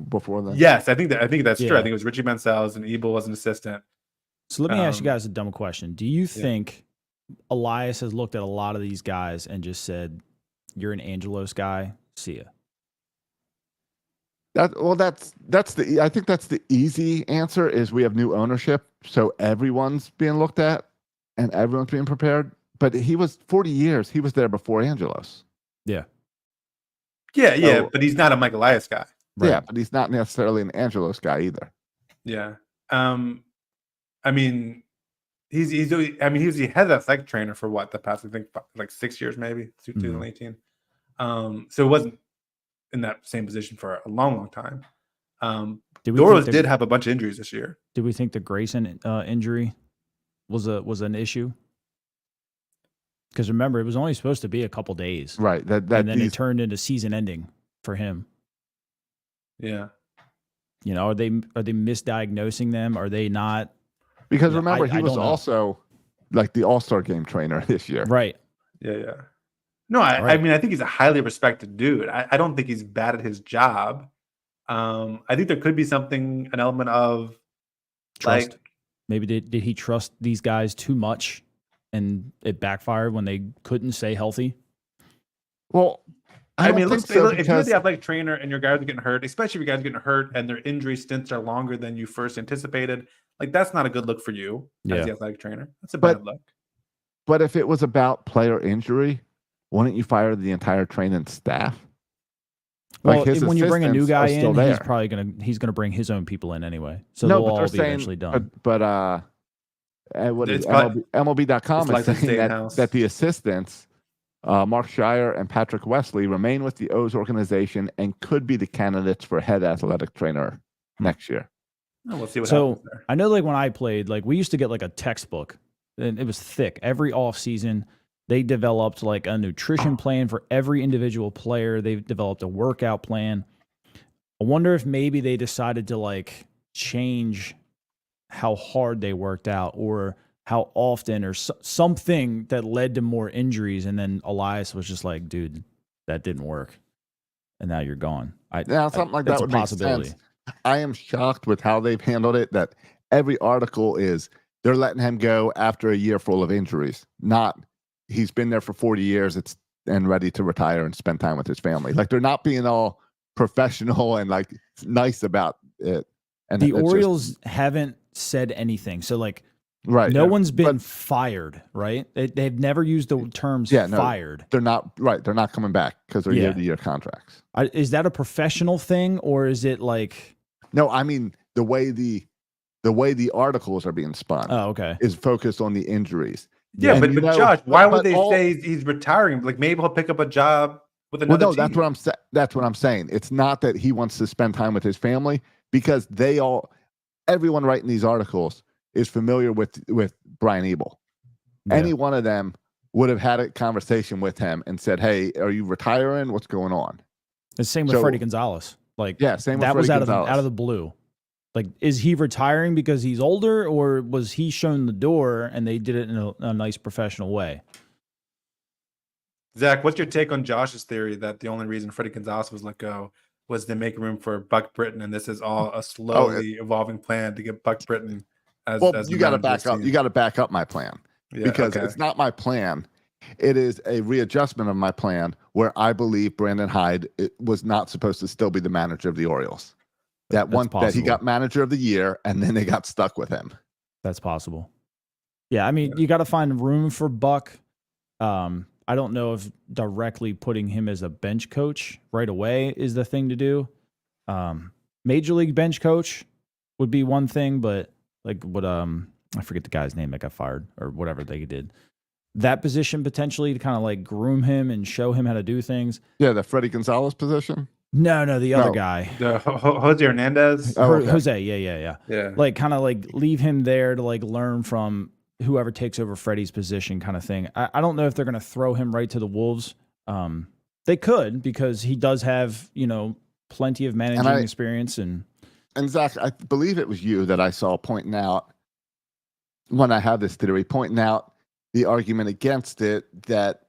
Before then?
Yes, I think that's true. I think it was Richie Bancels and Ebel was an assistant.
So let me ask you guys a dumb question. Do you think Elias has looked at a lot of these guys and just said, "You're an Angelos guy. See ya"?
I think that's the easy answer is we have new ownership, so everyone's being looked at and everyone's being prepared. But he was 40 years. He was there before Angelos.
Yeah.
Yeah, but he's not a Mike Elias guy.
Right. Yeah, but he's not necessarily an Angelos guy either.
Yeah. I mean, he was the head athletic trainer for what the past, I think, like 6 years, maybe 2018. So it wasn't in that same position for a long, long time. The Orioles did have a bunch of injuries this year.
Did we think the Grayson injury was an issue? Because remember, it was only supposed to be a couple days,
right?
And then it turned into season ending for him.
Yeah.
You know, are they misdiagnosing them? Are they not?
Because remember, he was also like the All-Star game trainer this year.
Right.
Yeah. No, I mean, I think he's a highly respected dude. I don't think he's bad at his job. I think there could be an element of
trust.
Like,
maybe did he trust these guys too much and it backfired when they couldn't stay healthy?
Well,
I mean, if you're the athletic trainer and your guys are getting hurt, especially if your guys are getting hurt and their injury stints are longer than you first anticipated, like that's not a good look for you as the athletic trainer. That's a bad look.
But if it was about player injury, wouldn't you fire the entire training staff?
Well, when you bring a new guy in, he's probably gonna bring his own people in anyway. So they'll all be eventually done.
But what is MLB.com is saying that the assistants, Mark Shire and Patrick Wesley, remain with the O's organization and could be the candidates for head athletic trainer next year.
Oh, we'll see what happens there.
I know, like when I played, like we used to get like a textbook, and it was thick. Every off season, they developed like a nutrition plan for every individual player. They developed a workout plan. I wonder if maybe they decided to like change how hard they worked out or how often or something that led to more injuries. And then Elias was just like, dude, that didn't work. And now you're gone.
Something like that would make sense. I am shocked with how they've handled it, that every article is they're letting him go after a year full of injuries, not he's been there for 40 years and ready to retire and spend time with his family. Like they're not being all professional and like nice about it. And
the Orioles haven't said anything. So like
Right.
No one's been
But-
fired, right? They've never used the terms
Yeah, no.
fired.
They're not right. They're not coming back because they're
Yeah.
year-to-year contracts.
Is that a professional thing, or is it like?
No, I mean the way the articles are being spun
Oh, okay.
is focused on the injuries.
Yeah,
And
but
you know,
Josh, why would
but
they
all-
say he's retiring? Like maybe he'll pick up a job with
Well,
another
no,
team.
that's what I'm saying. It's not that he wants to spend time with his family because everyone writing these articles is familiar with Brian Ebel.
Yeah.
Any one of them would have had a conversation with him and said, "Hey, are you retiring? What's going on?"
The same with
So-
Freddie Gonzalez. Like,
Yeah, same with
that was
Freddie
out
Gonzalez.
of the blue. Like, is he retiring because he's older, or was he shown the door and they did it in a nice professional way?
Zach, what's your take on Josh's theory that the only reason Freddie Gonzalez was let go was to make room for Buck Britton, and this is all a slowly evolving plan to get Buck Britton as
Well,
as the
you got to
manager of
back up.
this
You
team?
got to back up my plan
Yeah,
because
okay.
it's not my plan. It is a readjustment of my plan where I believe Brandon Hyde was not supposed to still be the manager of the Orioles. That he
possible.
got manager of the year and then they got stuck with him.
That's possible. Yeah, I mean, you got to find room for Buck. I don't know if directly putting him as a bench coach right away is the thing to do. Major league bench coach would be one thing, but like what I forget the guy's name that got fired or whatever they did. That position potentially to kind of like groom him and show him how to do things.
Yeah, the Freddie Gonzalez position.
No, the other
No.
guy.
The Jose Hernandez.
Oh, okay.
Jose, yeah.
Yeah.
Like kind of like leave him there to like learn from whoever takes over Freddie's position kind of thing. I don't know if they're going to throw him right to the Wolves. They could because he does have, plenty of managing experience. And
Zach, I believe it was you that I saw pointing out when I had this theory, pointing out the argument against it that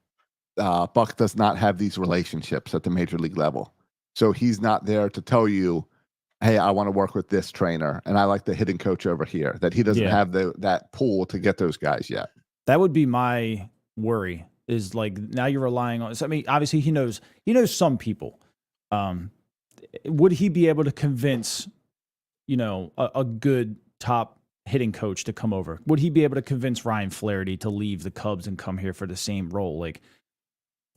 Buck does not have these relationships at the major league level. So he's not there to tell you, hey, I want to work with this trainer and I like the hitting coach over here, that he doesn't have that pool to get those guys yet.
that would be my worry is like now you're relying on, so, I mean, obviously he knows some people. Would he be able to convince, a good top hitting coach to come over? Would he be able to convince Ryan Flaherty to leave the Cubs and come here for the same role? Like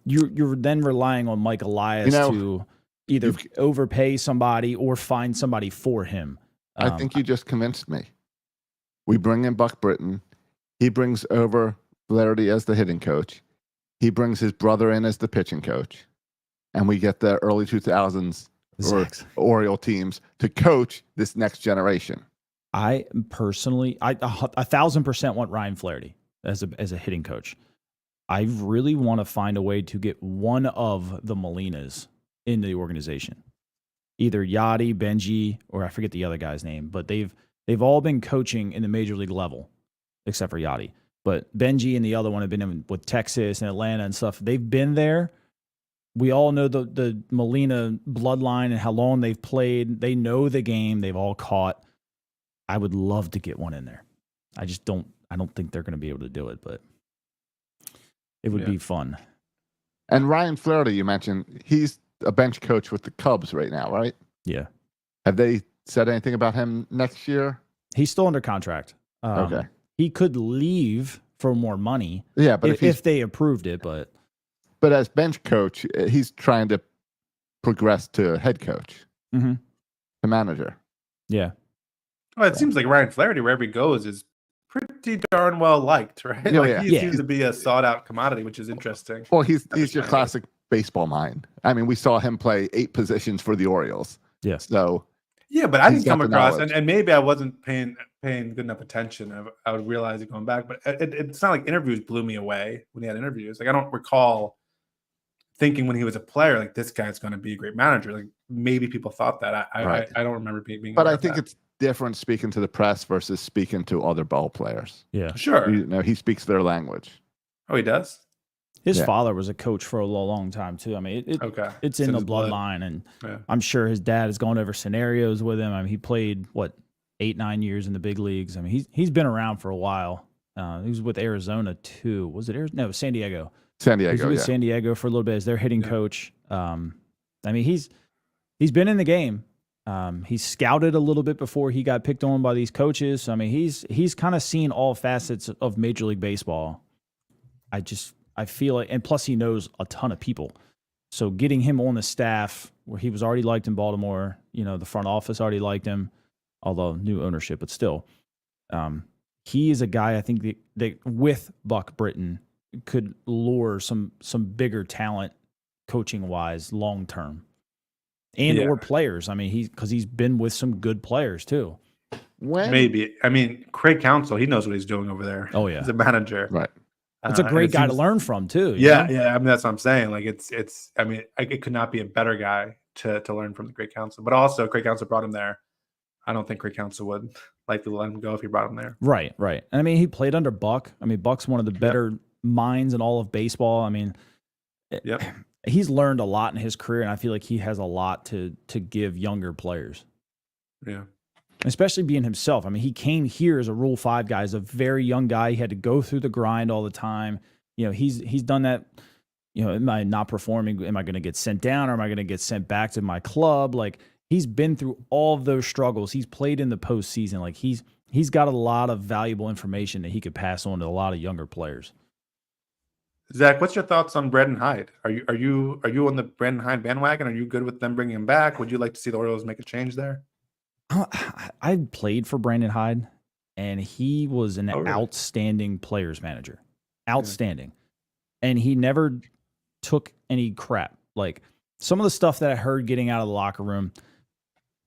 you're then relying on Mike Elias to either overpay somebody or find somebody for him.
I think you just convinced me. We bring in Buck Britton. He brings over Flaherty as the hitting coach. He brings his brother in as the pitching coach. And we get the early 2000s Oriole teams to coach this next generation.
I personally, 1,000% want Ryan Flaherty as a hitting coach. I really want to find a way to get one of the Molinas in the organization. Either Yachty, Benji, or I forget the other guy's name, but they've all been coaching in the major league level, except for Yachty. But Benji and the other one have been in with Texas and Atlanta and stuff. They've been there. We all know the Molina bloodline and how long they've played. They know the game. They've all caught. I would love to get one in there. I don't think they're going to be able to do it, but it would be fun.
And Ryan Flaherty, you mentioned, he's a bench coach with the Cubs right now, right?
Yeah.
Have they said anything about him next year?
He's still under contract.
Okay.
He could leave for more money.
Yeah, but
if they approved it, but
as bench coach, he's trying to progress to head coach, to manager.
Yeah.
Well, it seems like Ryan Flaherty, wherever he goes, is pretty darn well liked, right?
Oh,
Like
yeah.
he seems to be a sought out commodity, which is interesting.
Well, he's your classic baseball mind. I mean, we saw him play 8 positions for the Orioles.
Yes.
So
Yeah, but I
He's
didn't come
got the
across,
knowledge.
and maybe I wasn't paying good enough attention. I would realize it going back, but it's not like interviews blew me away when he had interviews. Like I don't recall thinking when he was a player, like this guy's going to be a great manager. Like maybe people thought that.
Right.
I don't remember being.
but
aware
I
of
think
that.
it's different speaking to the press versus speaking to other ball players.
Yeah.
Sure.
He speaks their language.
Oh, he does.
His
Yeah.
father was a coach for a long time too. I mean,
Okay.
it's in the
his blood.
bloodline, and
Yeah.
I'm sure his dad has gone over scenarios with him. I mean, he played 8-9 years in the big leagues. I mean, he's been around for a while. He was with Arizona too. Was it Arizona? No, San Diego.
San
He was
Diego,
with
yeah.
San Diego for a little bit as their hitting
Yeah.
coach. I mean, he's been in the game. He scouted a little bit before he got picked on by these coaches. So, I mean, he's kind of seen all facets of Major League Baseball. I feel like, and plus he knows a ton of people. So getting him on the staff where he was already liked in Baltimore, the front office already liked him, although new ownership, but still, he is a guy I think that with Buck Britton could lure some bigger talent coaching wise long term. And or players. I mean, because he's been with some good players too.
Maybe. I mean, Craig Counsell, he knows what he's doing over there.
Oh yeah,
he's a manager.
Right.
It's a great guy to learn from too.
Yeah. I mean, that's what I'm saying. Like it's. I mean, it could not be a better guy to learn from the Craig Counsell. But also, Craig Counsell brought him there. I don't think Craig Counsell would like to let him go if he brought him there.
Right. And I mean, he played under Buck. I mean, Buck's one of the better minds in all of baseball. I mean, he's learned a lot in his career, and I feel like he has a lot to give younger players.
Yeah.
Especially being himself. I mean, he came here as a Rule 5 guy, as a very young guy. He had to go through the grind all the time. He's done that. Am I not performing? Am I going to get sent down, or am I going to get sent back to my club? Like, he's been through all of those struggles. He's played in the postseason. Like, he's got a lot of valuable information that he could pass on to a lot of younger players.
Zach, what's your thoughts on Brandon Hyde? Are you on the Brandon Hyde bandwagon? Are you good with them bringing him back? Would you like to see the Orioles make a change there?
I played for Brandon Hyde, and he was an outstanding players manager. Outstanding. Yeah. And he never took any crap. Like, some of the stuff that I heard getting out of the locker room,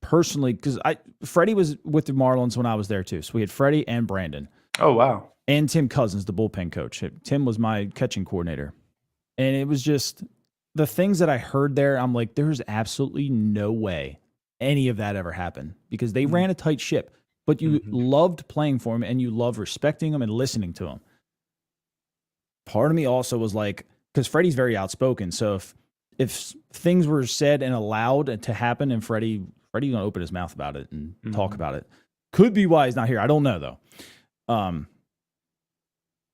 personally, because Freddie was with the Marlins when I was there too. So we had Freddie and Brandon.
Oh, wow.
And Tim Cousins, the bullpen coach. Tim was my catching coordinator. And it was just the things that I heard there. I'm like, there's absolutely no way any of that ever happened, because they ran a tight ship, but you loved playing for him and you loved respecting him and listening to him. Part of me also was like, because Freddie's very outspoken. So if things were said and allowed to happen, and Freddie's going to open his mouth about it and talk about it. Could be why he's not here. I don't know though.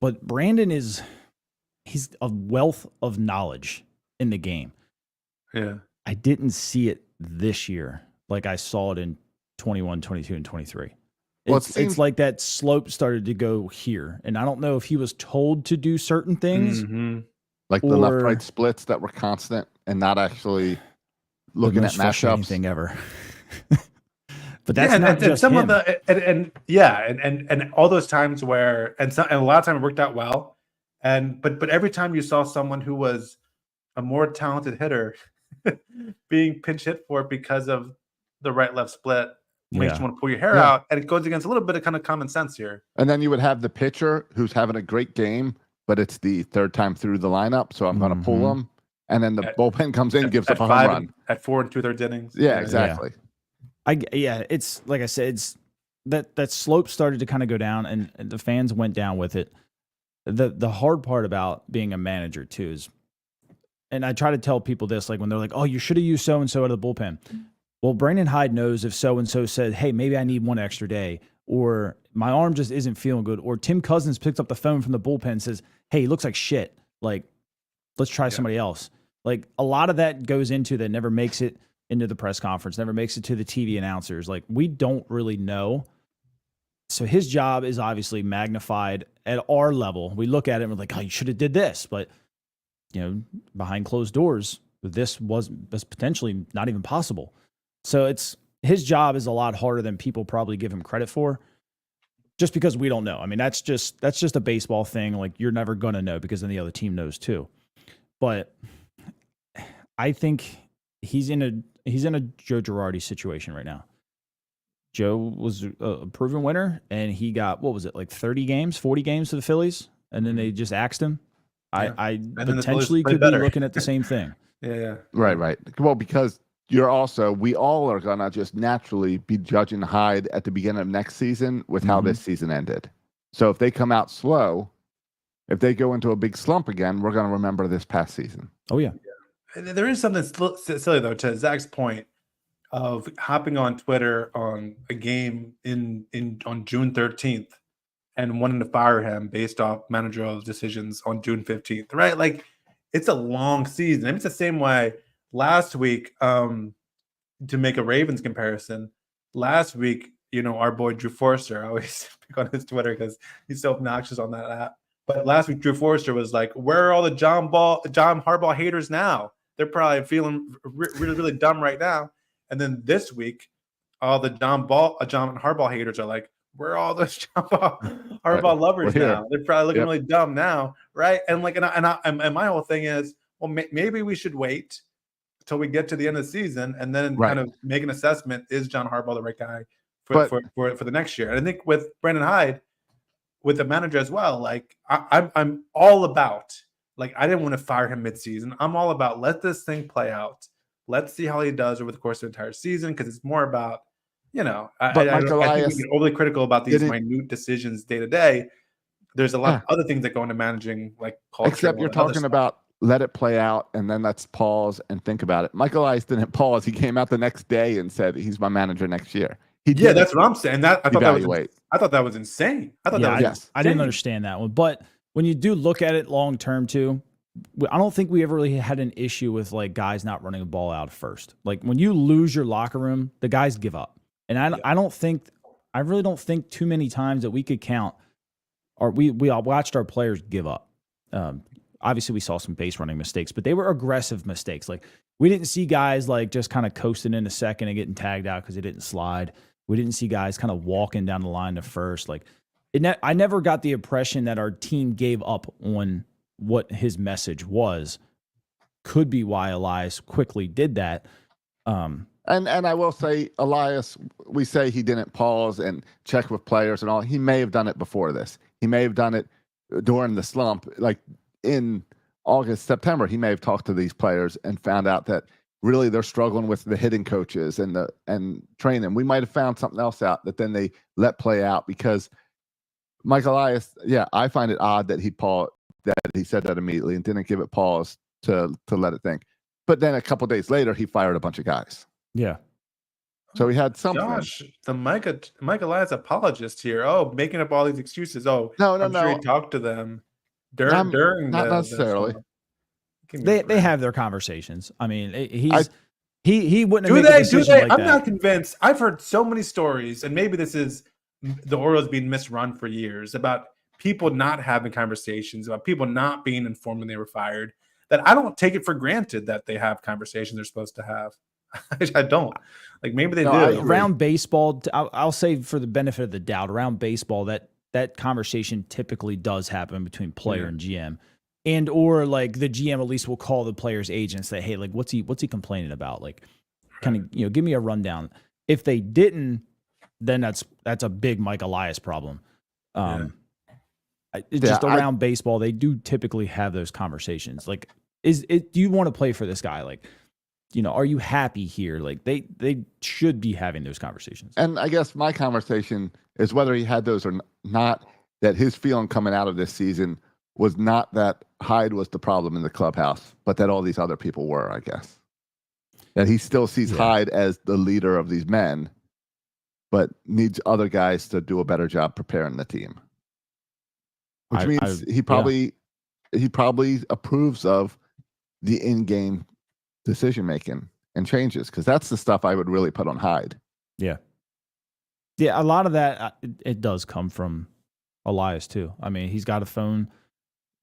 But Brandon he's a wealth of knowledge in the game.
Yeah.
I didn't see it this year like I saw it in 21, 22, and 23. It's like that slope started to go here. And I don't know if he was told to do certain things.
Like the left-right splits that were constant and not actually looking at matchups.
Thing ever. But that's not just some him.
Of the and all those times where and a lot of time it worked out well, but every time you saw someone who was a more talented hitter being pinch hit for because of the right-left split makes you want to pull your hair out, and it goes against a little bit of kind of common sense here.
And then you would have the pitcher who's having a great game, but it's the third time through the lineup, so I'm going to pull him, and then the bullpen comes in, gives up a home run
at 4 2/3 innings.
Yeah, exactly.
It's like I said, it's that slope started to kind of go down, and the fans went down with it. The hard part about being a manager too is, and I try to tell people this, like when they're like, "Oh, you should have used so and so out of the bullpen." Well, Brandon Hyde knows if so and so said, "Hey, maybe I need one extra day," or my arm just isn't feeling good, or Tim Cousins picks up the phone from the bullpen and says, "Hey, he looks like shit. Like, let's try somebody else." Like, a lot of that goes into that never makes it into the press conference, never makes it to the TV announcers. Like, we don't really know. So his job is obviously magnified at our level. We look at it and we're like, "Oh, you should have did this," but behind closed doors, this was potentially not even possible. So his job is a lot harder than people probably give him credit for, just because we don't know. I mean, that's just a baseball thing. Like, you're never gonna know because then the other team knows too. But I think he's in a Joe Girardi situation right now. Joe was a proven winner, and he got, what was it, like 30 games, 40 games to the Phillies, and then they just axed him. Yeah. I potentially could be looking at the same thing.
Yeah.
Right. Well, because we all are going to just naturally be judging Hyde at the beginning of next season with how this season ended. So if they come out slow, if they go into a big slump again, we're going to remember this past season.
Oh, yeah.
There is something silly, though, to Zach's point of hopping on Twitter on a game on June 13th and wanting to fire him based off managerial decisions on June 15th, right? Like, it's a long season. I mean, it's the same way last week. to make a Ravens comparison, last week, our boy Drew Forster, I always pick on his Twitter because he's so obnoxious on that app. But last week, Drew Forster was like, "Where are all the John Harbaugh haters now? They're probably feeling really, really dumb right now." And then this week, all the John Harbaugh haters are like, "Where are all those Harbaugh lovers now? They're probably looking really dumb now, right?" And my whole thing is, well, maybe we should wait until we get to the end of the season and then kind of make an assessment: is John Harbaugh the right guy for the next year? And I think with Brandon Hyde, with the manager as well, like I'm all about, like, I didn't want to fire him midseason. I'm all about, let this thing play out. Let's see how he does over the course of the entire season, because it's more about, I think we get overly critical about these minute decisions day to day. There's a lot of other things that go into managing, like culture.
Except you're talking about let it play out and then let's pause and think about it. Michael Elias didn't pause. He came out the next day and said he's my manager next year.
That's what I'm saying. I thought that was insane. I
didn't understand that one. But when you do look at it long term too, I don't think we ever really had an issue with like guys not running a ball out first. Like when you lose your locker room, the guys give up. And I really don't think too many times that we could count, or we all watched our players give up. Obviously we saw some base running mistakes, but they were aggressive mistakes. Like we didn't see guys like just kind of coasting in a second and getting tagged out because they didn't slide. We didn't see guys kind of walking down the line to first. Like I never got the impression that our team gave up on what his message was. Could be why Elias quickly did that.
And I will say, Elias, we say he didn't pause and check with players and all. He may have done it before this. He may have done it during the slump. Like in August, September, he may have talked to these players and found out that really they're struggling with the hitting coaches and training. We might have found something else out that then they let play out, because Michael Elias, I find it odd that he said that immediately and didn't give it pause to let it think. But then a couple of days later, he fired a bunch of guys.
Yeah.
So he had something.
Josh, the Michael Elias apologist here. Oh, making up all these excuses. Oh,
no.
Sure he talked to them during
not necessarily.
They have their conversations. I mean, he wouldn't have made a decision like
I'm
that.
not convinced. I've heard so many stories, and maybe this is the Orioles being misrun for years, about people not having conversations, about people not being informed when they were fired, that I don't take it for granted that they have conversations they're supposed to have. I don't. Like, maybe they do.
Around baseball, I'll say for the benefit of the doubt, around baseball, that conversation typically does happen between player and GM. And or like the GM at least will call the player's agent and say, "Hey, like what's he complaining about? Like, kind of give me a rundown." If they didn't, then that's a big Mike Elias problem. Just around baseball, they do typically have those conversations. Like, do you want to play for this guy? Like, are you happy here? Like they should be having those conversations.
And I guess my conversation is whether he had those or not, that his feeling coming out of this season was not that Hyde was the problem in the clubhouse, but that all these other people were, I guess. That he still sees Hyde as the leader of these men, but needs other guys to do a better job preparing the team. Which means he probably approves of the in-game decision-making and changes, because that's the stuff I would really put on Hyde.
Yeah. Yeah, a lot of that, it does come from Elias, too. I mean, he's got a phone.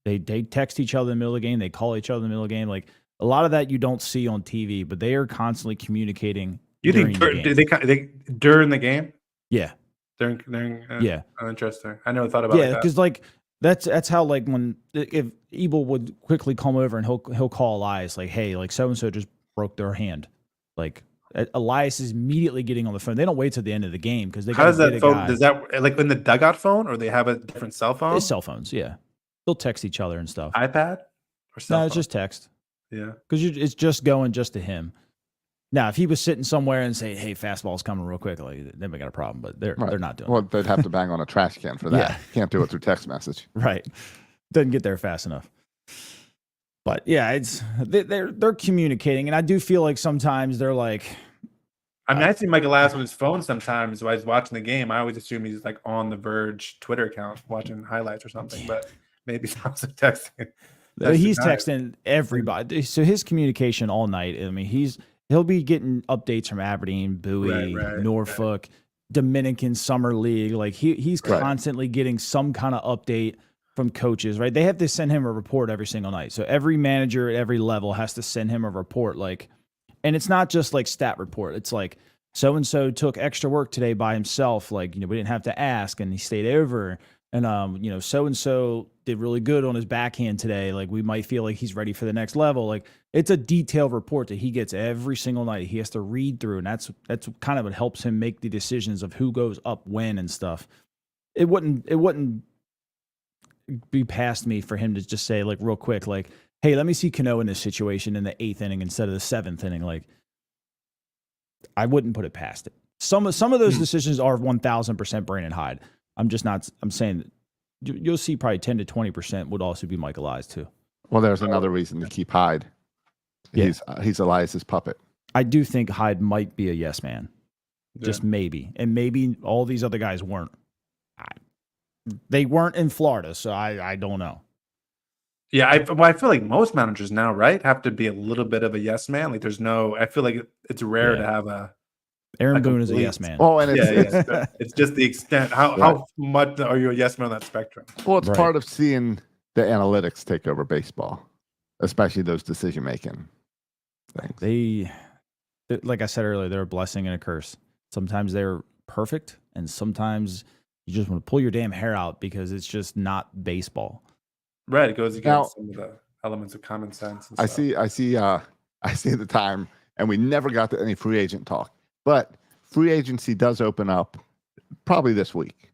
They text each other in the middle of the game. They call each other in the middle of the game. Like, a lot of that you don't see on TV, but they are constantly communicating.
You think they during the game?
Yeah.
During
yeah.
Oh, interesting. I never thought about
that. Yeah, because like that's how, like, if Ebel would quickly come over and he'll call Elias like, "Hey, like so and so just broke their hand." Like, Elias is immediately getting on the phone. They don't wait till the end of the game because they.
How does that phone? Does that like in the dugout phone, or they have a different cell phone?
It's cell phones. Yeah, they'll text each other and stuff.
iPad or cell phone?
It's just text.
Yeah,
because it's just going just to him. Now, if he was sitting somewhere and say, "Hey, fastball's coming real quick," like, then we got a problem. But they're not doing.
Well, they'd have to bang on a trash can for that. Can't do it through text message.
Right, doesn't get there fast enough. But yeah, they're communicating, and I do feel like sometimes they're like.
I mean, I see Michael Elias on his phone sometimes while he's watching the game. I always assume he's like on the Verge Twitter account watching highlights or something, but maybe he's also texting.
He's texting everybody. So his communication all night, I mean, he'll be getting updates from Aberdeen, Bowie, Norfolk, Dominican Summer League. Like he's constantly getting some kind of update from coaches, right? They have to send him a report every single night. So every manager at every level has to send him a report. Like, and it's not just like stat report. It's like so-and-so took extra work today by himself. Like, we didn't have to ask and he stayed over. And, so-and-so did really good on his backhand today. Like, we might feel like he's ready for the next level. Like, it's a detailed report that he gets every single night. He has to read through, and that's kind of what helps him make the decisions of who goes up when and stuff. It wouldn't be past me for him to just say, like, real quick, like, hey, let me see Cano in this situation in the 8th inning instead of the 7th inning. Like, I wouldn't put it past it. Some of those decisions are 1,000% Brandon Hyde. I'm saying you'll see probably 10 to 20% would also be Michael Eyes too.
Well, there's another reason to keep Hyde. He's Elias's puppet.
I do think Hyde might be a yes man. Just maybe. And maybe all these other guys weren't. They weren't in Florida, so I don't know.
Yeah, I feel like most managers now, right, have to be a little bit of a yes man. Like I feel like it's rare to have
Aaron Boone is a yes man.
Oh, and
it's just the extent. How much are you a yes man on that spectrum?
Well, it's part of seeing the analytics take over baseball, especially those decision making things.
They, like I said earlier, they're a blessing and a curse. Sometimes they're perfect, and sometimes you just want to pull your damn hair out because it's just not baseball.
Right, it goes against some of the elements of common sense. And
I see the time, and we never got to any free agent talk. But free agency does open up probably this week.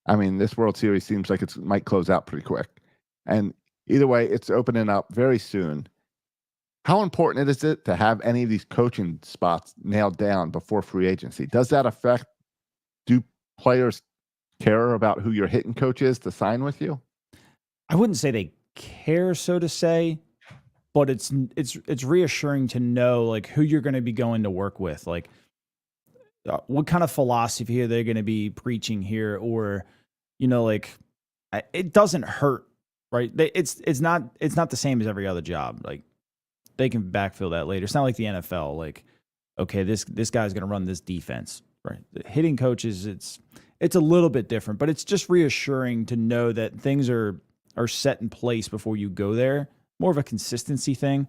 I mean, this World Series seems like it might close out pretty quick. And either way, it's opening up very soon. How important is it to have any of these coaching spots nailed down before free agency? Does that affect, do players care about who your hitting coach is to sign with you?
I wouldn't say they care, so to say, but it's reassuring to know like who you're going to be going to work with. Like, what kind of philosophy are they going to be preaching here? Or, like, it doesn't hurt, right? It's not the same as every other job. Like, they can backfill that later. It's not like the NFL. Like, okay, this guy's going to run this defense, right? The hitting coaches, it's a little bit different, but it's just reassuring to know that things are set in place before you go there. More of a consistency thing.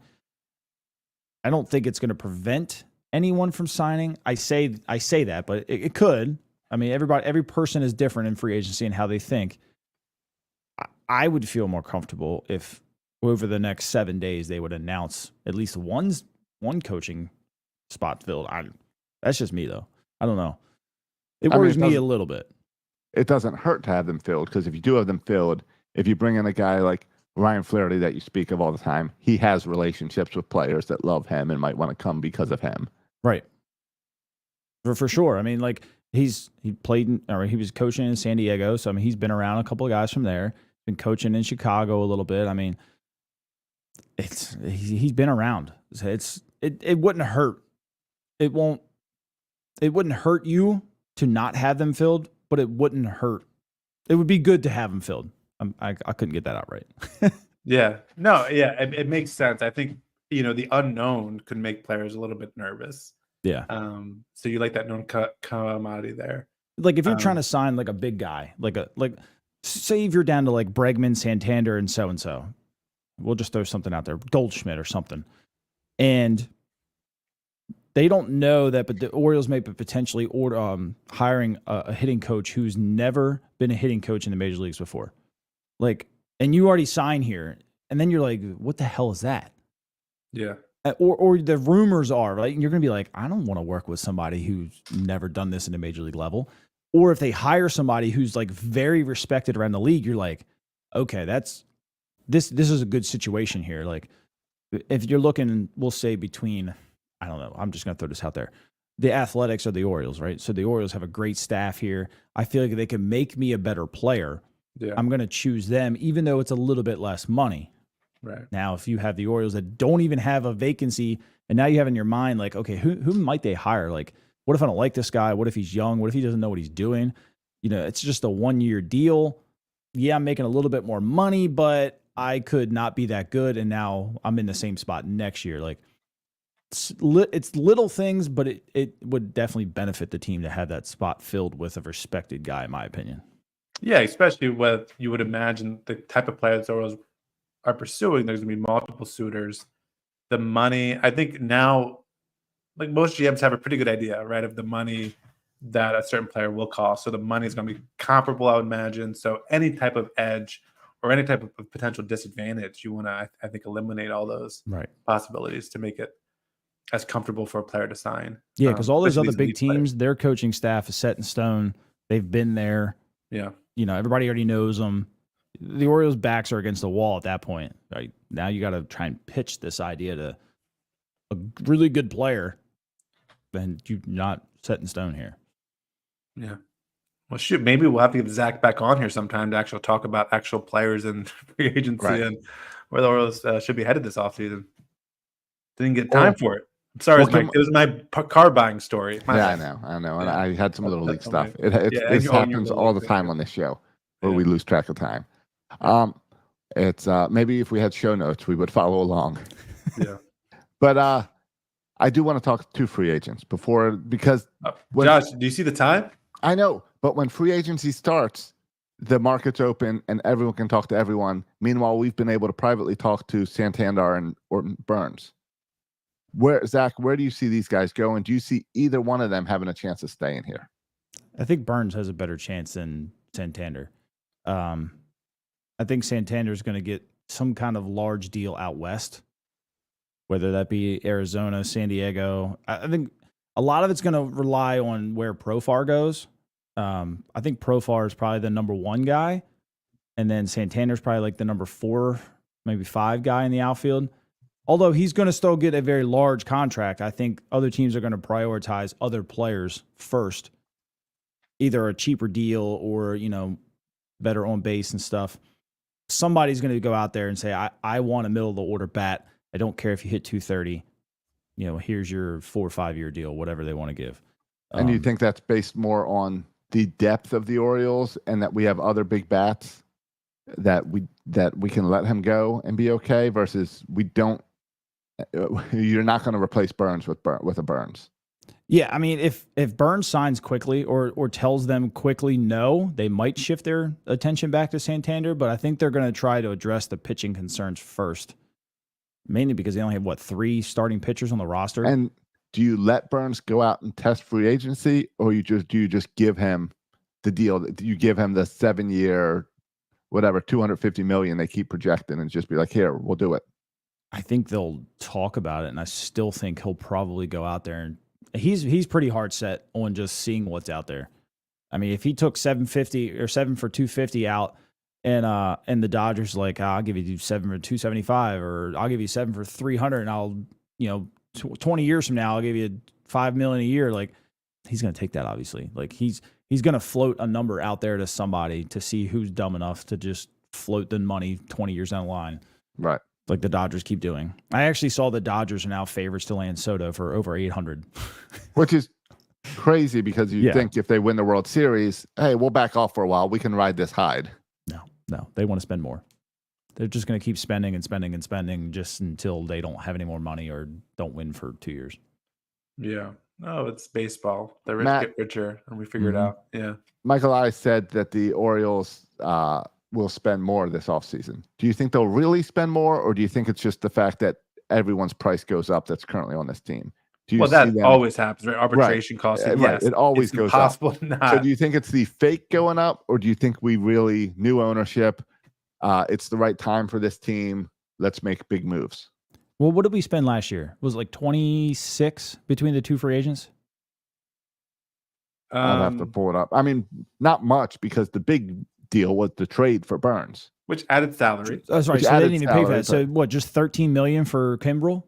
I don't think it's going to prevent anyone from signing. I say that, but it could. I mean, every person is different in free agency and how they think. I would feel more comfortable if over the next 7 days they would announce at least one coaching spot filled. That's just me though. I don't know. It worries me a little bit.
It doesn't hurt to have them filled, because if you do have them filled, if you bring in a guy like Ryan Flaherty that you speak of all the time, he has relationships with players that love him and might want to come because of him.
Right. For sure. I mean, like he was coaching in San Diego, so I mean he's been around a couple of guys from there. Been coaching in Chicago a little bit. I mean, he's been around. It wouldn't hurt. It wouldn't hurt you to not have them filled, but it wouldn't hurt. It would be good to have them filled. I couldn't get that out right.
It makes sense. I think the unknown could make players a little bit nervous.
Yeah.
So you like that known commodity there.
Like if you're trying to sign like a big guy, like say if you're down to like Bregman, Santander, and so, we'll just throw something out there, Goldschmidt or something, and they don't know that, but the Orioles may be potentially hiring a hitting coach who's never been a hitting coach in the major leagues before. Like, and you already signed here, and then you're like, what the hell is that?
Yeah.
Or the rumors are, right? And you're going to be like, I don't want to work with somebody who's never done this in a major league level. Or if they hire somebody who's like very respected around the league, you're like, okay, this is a good situation here. Like if you're looking, we'll say between, I don't know, I'm just going to throw this out there. The Athletics or the Orioles, right? So the Orioles have a great staff here. I feel like they can make me a better player.
Yeah.
I'm going to choose them, even though it's a little bit less money.
Right.
Now, if you have the Orioles that don't even have a vacancy, and now you have in your mind, like, okay, who might they hire? Like, what if I don't like this guy? What if he's young? What if he doesn't know what he's doing? It's just a 1-year deal. Yeah, I'm making a little bit more money, but I could not be that good. And now I'm in the same spot next year. Like, it's little things, but it would definitely benefit the team to have that spot filled with a respected guy, in my opinion.
Yeah, especially what you would imagine the type of players the Orioles are pursuing. There's going to be multiple suitors. The money, I think now, like most GMs have a pretty good idea, right, of the money that a certain player will cost. So the money is going to be comparable, I would imagine. So any type of edge or any type of potential disadvantage, you want to, I think, eliminate all those possibilities to make it as comfortable for a player to sign.
Yeah, because all those other big teams, their coaching staff is set in stone. They've been there.
Yeah.
Everybody already knows them. The Orioles' backs are against the wall at that point. Right? Now you got to try and pitch this idea to a really good player, and you're not set in stone here.
Yeah. Well, shoot, maybe we'll have to get Zach back on here sometime to actually talk about actual players and free agency and where the Orioles should be headed this offseason. Didn't get time for it. I'm sorry, it was my car buying story.
I know. And I had some little league stuff. It happens all the time on this show where we lose track of time. It's maybe if we had show notes, we would follow along.
Yeah.
But I do want to talk to free agents because
Josh, do you see the time?
I know, but when free agency starts, the market's open and everyone can talk to everyone. Meanwhile, we've been able to privately talk to Santander and Burns. Zach, where do you see these guys going? Do you see either one of them having a chance of staying here?
I think Burns has a better chance than Santander. I think Santander is going to get some kind of large deal out west, whether that be Arizona, San Diego. I think a lot of it's going to rely on where Profar goes. I think Profar is probably the number 1 guy, and then Santander's probably like the number 4, maybe 5 guy in the outfield. Although he's going to still get a very large contract, I think other teams are going to prioritize other players first, either a cheaper deal or, better on base and stuff. Somebody's going to go out there and say, I want a middle of the order bat. I don't care if you hit 230. Here's your 4 or 5 year deal, whatever they want to give.
And you think that's based more on the depth of the Orioles and that we have other big bats that we can let him go and be okay versus we don't. You're not going to replace Burns with a Burns.
Yeah, I mean, if Burns signs quickly or tells them quickly no, they might shift their attention back to Santander, but I think they're going to try to address the pitching concerns first, mainly because they only have, 3 starting pitchers on the roster.
And do you let Burns go out and test free agency, or do you just give him the deal? You give him the 7-year, whatever, $250 million they keep projecting and just be like, here, we'll do it.
I think they'll talk about it, and I still think he'll probably go out there and he's pretty hard set on just seeing what's out there. I mean, if he took 750 or 7 for 250 out, and the Dodgers like, I'll give you 7 for 275, or I'll give you 7 for 300, and I'll 20 years from now I'll give you $5 million a year. Like, he's going to take that, obviously. Like, he's going to float a number out there to somebody to see who's dumb enough to just float the money 20 years down the line.
Right.
Like the Dodgers keep doing. I actually saw the Dodgers are now favorites to land Soto for over 800.
Which is crazy because you think if they win the World Series, hey, we'll back off for a while. We can ride this hide.
No. They want to spend more. They're just going to keep spending and spending and spending just until they don't have any more money or don't win for 2 years.
Yeah. No, it's baseball. The rich get richer, and we figure it out. Yeah.
Michael I said that the Orioles will spend more this offseason. Do you think they'll really spend more, or do you think it's just the fact that everyone's price goes up that's currently on this team?
That always happens, right? Arbitration costs. Yes,
it always goes
impossible
up.
Not.
So do you think it's the fake going up, or do you think we really new ownership? It's the right time for this team. Let's make big moves.
Well, what did we spend last year? Was it like 26 between the 2 free agents?
I'll have to pull it up. I mean, not much, because the big deal was the trade for Burns,
which added salary.
That's right. So they didn't even pay for that. So what? Just $13 million for Kimbrel.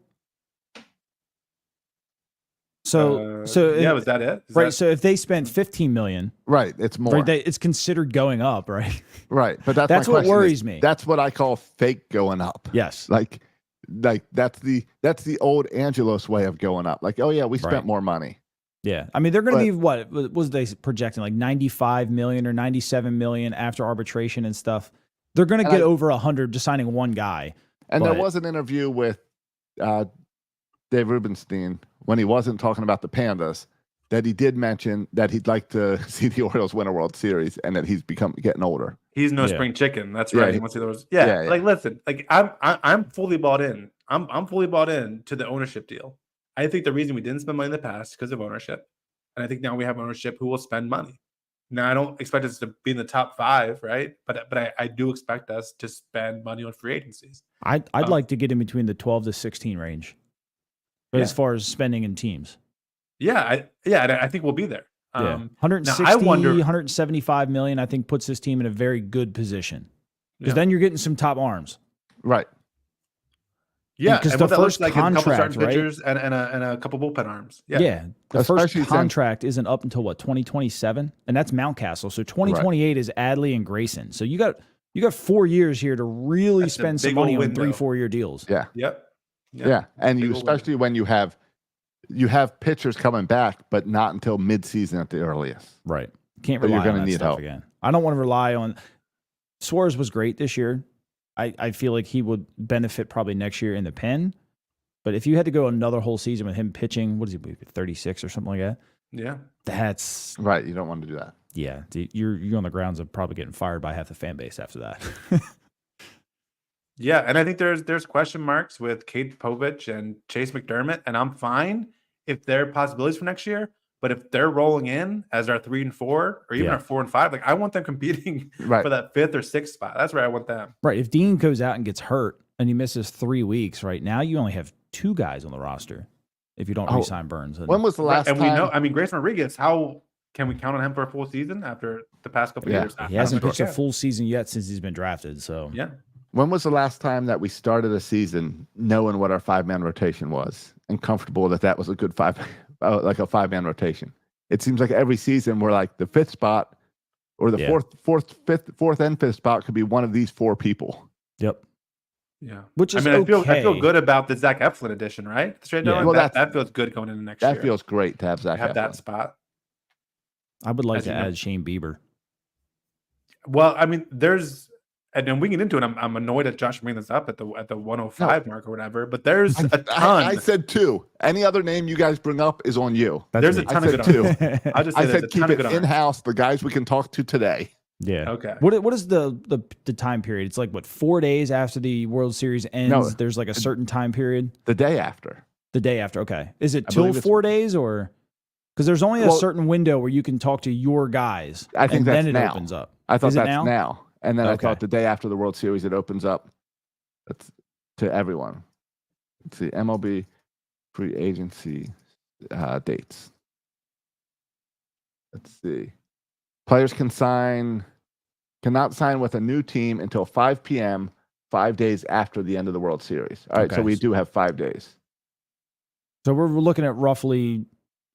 So
was that it?
Right. So if they spent $15 million,
right, it's more.
Right, it's considered going up, right?
Right, but that's
what worries me.
That's what I call fake going up.
Yes,
like that's the old Angelos way of going up. Like, oh yeah, we spent more money.
Yeah, I mean, they're going to be what was they projecting, like 95 million or 97 million after arbitration and stuff. They're going to get over 100 just signing one guy.
And there was an interview with Dave Rubenstein, when he wasn't talking about the Pandas, that he did mention that he'd like to see the Orioles win a World Series and that he's getting older.
He's no
Yeah.
spring chicken. That's
Yeah,
right.
he-
He wants to see those.
yeah.
Like listen, like I'm fully bought in. I'm fully bought in to the ownership deal. I think the reason we didn't spend money in the past is because of ownership, and I think now we have ownership who will spend money. Now I don't expect us to be in the top 5, right? But I do expect us to spend money on free agencies.
I'd like to get in between the 12 to 16 range,
Yeah.
as far as spending in teams.
Yeah, I think we'll be there.
Yeah.
Now
160,
I wonder.
175 million, I think puts this team in a very good position. Because
Yeah.
then you're getting some top arms.
Right.
Yeah,
because
and
the
what that looks
first
like is a couple
contract,
starting
right?
pitchers and a couple bullpen arms. Yeah.
Yeah. The
Especially
first
since-
contract isn't up until what, 2027? And that's Mountcastle. So 2028 is Adley and Grayson. So you got 4 years here to really
That's a
spend some
big
money
old
on 3
window.
4 year deals.
Yeah.
Yep.
Yeah. And
Big
you,
old window.
especially when you have pitchers coming back, but not until midseason at the earliest.
Right. Can't
So
rely
you're gonna
on that
need
stuff
help.
again. I don't want to rely on Suarez was great this year. I feel like he would benefit probably next year in the pen. But if you had to go another whole season with him pitching, what is he, 36 or something like that?
Yeah.
That's
Right. You don't want to do that.
yeah. You're on the grounds of probably getting fired by half the fan base after that.
Yeah, and I think there's question marks with Kate Povich and Chase McDermott, and I'm fine if they're possibilities for next year. But if they're rolling in as our 3 and 4, or even
Yeah.
our 4 and 5, like I want them competing
Right.
for that 5th or 6th spot. That's where I want them.
Right. If Dean goes out and gets hurt and he misses 3 weeks, right now you only have 2 guys on the roster if you don't
Oh,
re-sign Burns. And
When was the last
and
time?
we know, I mean, Grace Rodriguez, how can we count on him for a full season after the past couple
Yeah.
years?
he hasn't
I'm
pitched a
sure.
full season yet since he's been drafted. So
Yeah.
When was the last time that we started a season knowing what our 5-man rotation was and comfortable that was a good like a 5-man rotation? It seems like every season we're like the 5th spot or the
Yeah.
fourth and 5th spot could be one of these 4 people.
Yep.
Yeah.
Which is
I mean, I feel
okay.
good about the Zach Eflin edition, right? Straight
Yeah.
down.
Well,
that feels good going into next year.
That feels great to have Zach.
have that
Eflin.
spot.
I would like
As
to
you know.
add Shane Bieber.
Well, I mean, and then we get into it. I'm annoyed that Josh bringing this up at the 105 mark or whatever. But there's a ton.
I said 2. Any other name you guys bring up is on you.
There's a
I
ton of
said
good
2.
arms. I'll just say
I
there's
said
a
keep
ton of
it
good arms.
in house. The guys we can talk to today.
Yeah.
Okay.
What is the time period? It's like what, 4 days after the World Series ends?
No.
There's like a certain time period.
The day after.
The day after. Okay. Is it
I
till
believe it's-
4 days or? Because there's only a
Well,
certain window where you can talk to your guys.
I think
and
that's
then it
now.
opens up.
I thought
Is it
that's now. And then I
Okay.
thought the day after the World Series it opens up. That's to everyone. Let's see, MLB free agency dates. Let's see. Players cannot sign with a new team until 5 p.m. 5 days after the end of the World Series. All right, so
Okay.
we do have 5 days.
So we're looking at roughly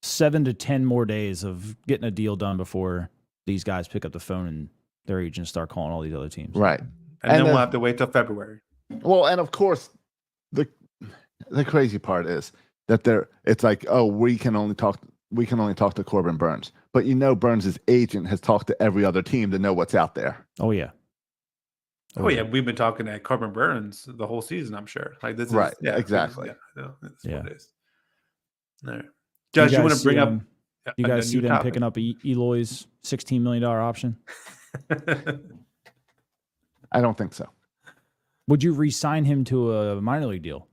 7 to 10 more days of getting a deal done before these guys pick up the phone and their agents start calling all these other teams.
Right.
And
And
then we'll
then-
have to wait till February.
Well, and of course, the crazy part is that it's like, oh, we can only talk to Corbin Burns. But Burns' agent has talked to every other team to know what's out there.
Oh, yeah.
Oh yeah, we've been talking to Corbin Burns the whole season. I'm sure. Like this is
Right,
yeah,
exactly.
It's
Yeah.
4 days. All right, Judge, you want to bring up?
You
a
guys see
new
them
topic?
picking up Eloy's $16 million option?
I don't think so.
Would you re-sign him to a minor league deal?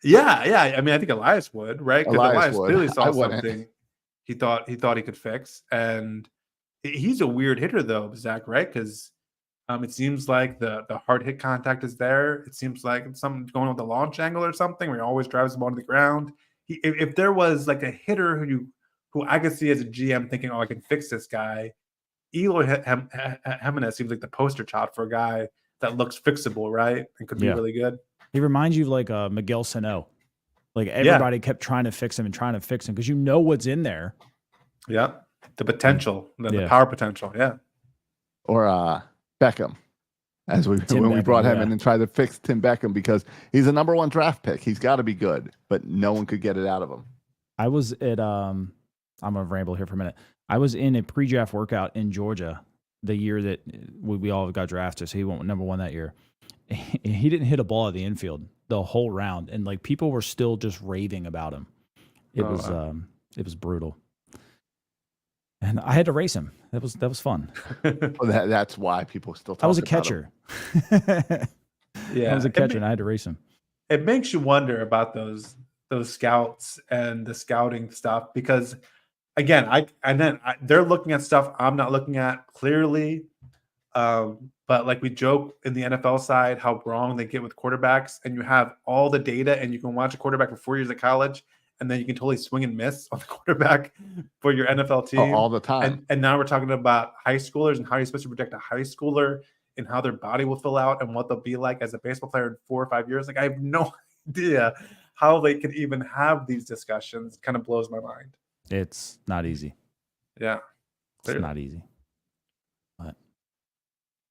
yeah. I mean, I think Elias would, right? Because
Elias
Elias
would.
clearly
I
saw
wouldn't.
something he thought he could fix, and he's a weird hitter though, Zach, right? Because it seems like the hard hit contact is there. It seems like it's something going on with the launch angle or something where he always drives the ball to the ground. If there was like a hitter who I could see as a GM thinking, oh, I can fix this guy, Eloy Jimenez seems like the poster child for a guy that looks fixable, right? And could be
Yeah.
really good.
He reminds you of like Miguel Sano. Like everybody kept trying to fix him because you know what's in there.
Yeah. The potential, the
Yeah.
power potential. Yeah.
Or Beckham, as when we
Beckham,
brought him
yeah.
in and tried to fix Tim Beckham because he's a number 1 draft pick. He's got to be good, but no one could get it out of him.
I was at I'm gonna ramble here for a minute. I was in a pre-draft workout in Georgia the year that we all got drafted, so he went number 1 that year. He didn't hit a ball at the infield. the whole round, and like people were still just raving about him. It was brutal. And I had to race him. That was fun.
Well, that's why people still talk
I was a
about him.
catcher.
Yeah,
I was a catcher, and I had to race him.
It makes you wonder about those scouts and the scouting stuff, because again, they're looking at stuff I'm not looking at clearly. But like we joke in the NFL side how wrong they get with quarterbacks, and you have all the data, and you can watch a quarterback for 4 years of college, and then you can totally swing and miss on the quarterback for your NFL team
all the time.
And now we're talking about high schoolers and how you're supposed to protect a high schooler and how their body will fill out and what they'll be like as a baseball player in 4 or 5 years. Like, I have no idea how they can even have these discussions. It kind of blows my mind.
It's not easy.
Yeah.
It's not easy.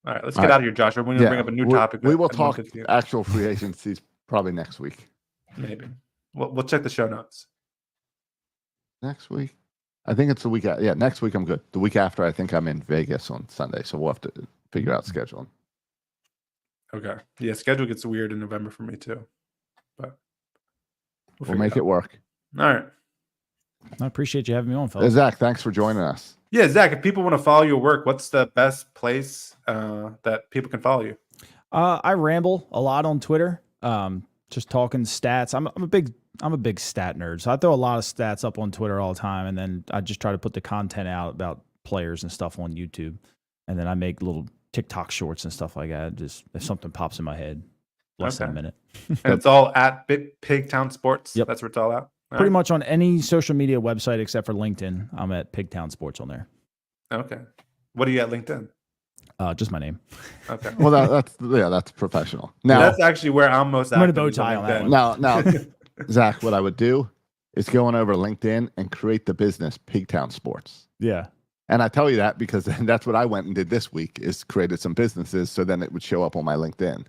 All right, let's get out of here, Josh. We're going to bring up a new topic.
We will talk actual free agencies probably next week.
Maybe. We'll check the show notes.
Next week? I think it's the week. Yeah, next week I'm good. The week after, I think I'm in Vegas on Sunday, so we'll have to figure out scheduling.
Okay. Yeah, schedule gets weird in November for me too, but
we'll make it work.
All right.
I appreciate you having me on, fellas.
Zach, thanks for joining us.
Yeah, Zach, if people want to follow your work, what's the best place that people can follow you?
I ramble a lot on Twitter, just talking stats. I'm a big stat nerd, so I throw a lot of stats up on Twitter all the time, and then I just try to put the content out about players and stuff on YouTube, and then I make little TikTok shorts and stuff like that. Just if something pops in my head, less than a minute.
And it's all at Pigtown Sports.
Yep.
That's where it's all at.
Pretty much on any social media website except for LinkedIn, I'm at Pigtown Sports on there.
Okay. What do you at LinkedIn?
Just my name.
Okay.
Well, that's professional. Now
that's actually where I'm most active.
I'm going to bow tie on that one.
Now, Zach, what I would do is go on over LinkedIn and create the business Pigtown Sports.
Yeah.
And I tell you that because that's what I went and did this week, is created some businesses so then it would show up on my LinkedIn.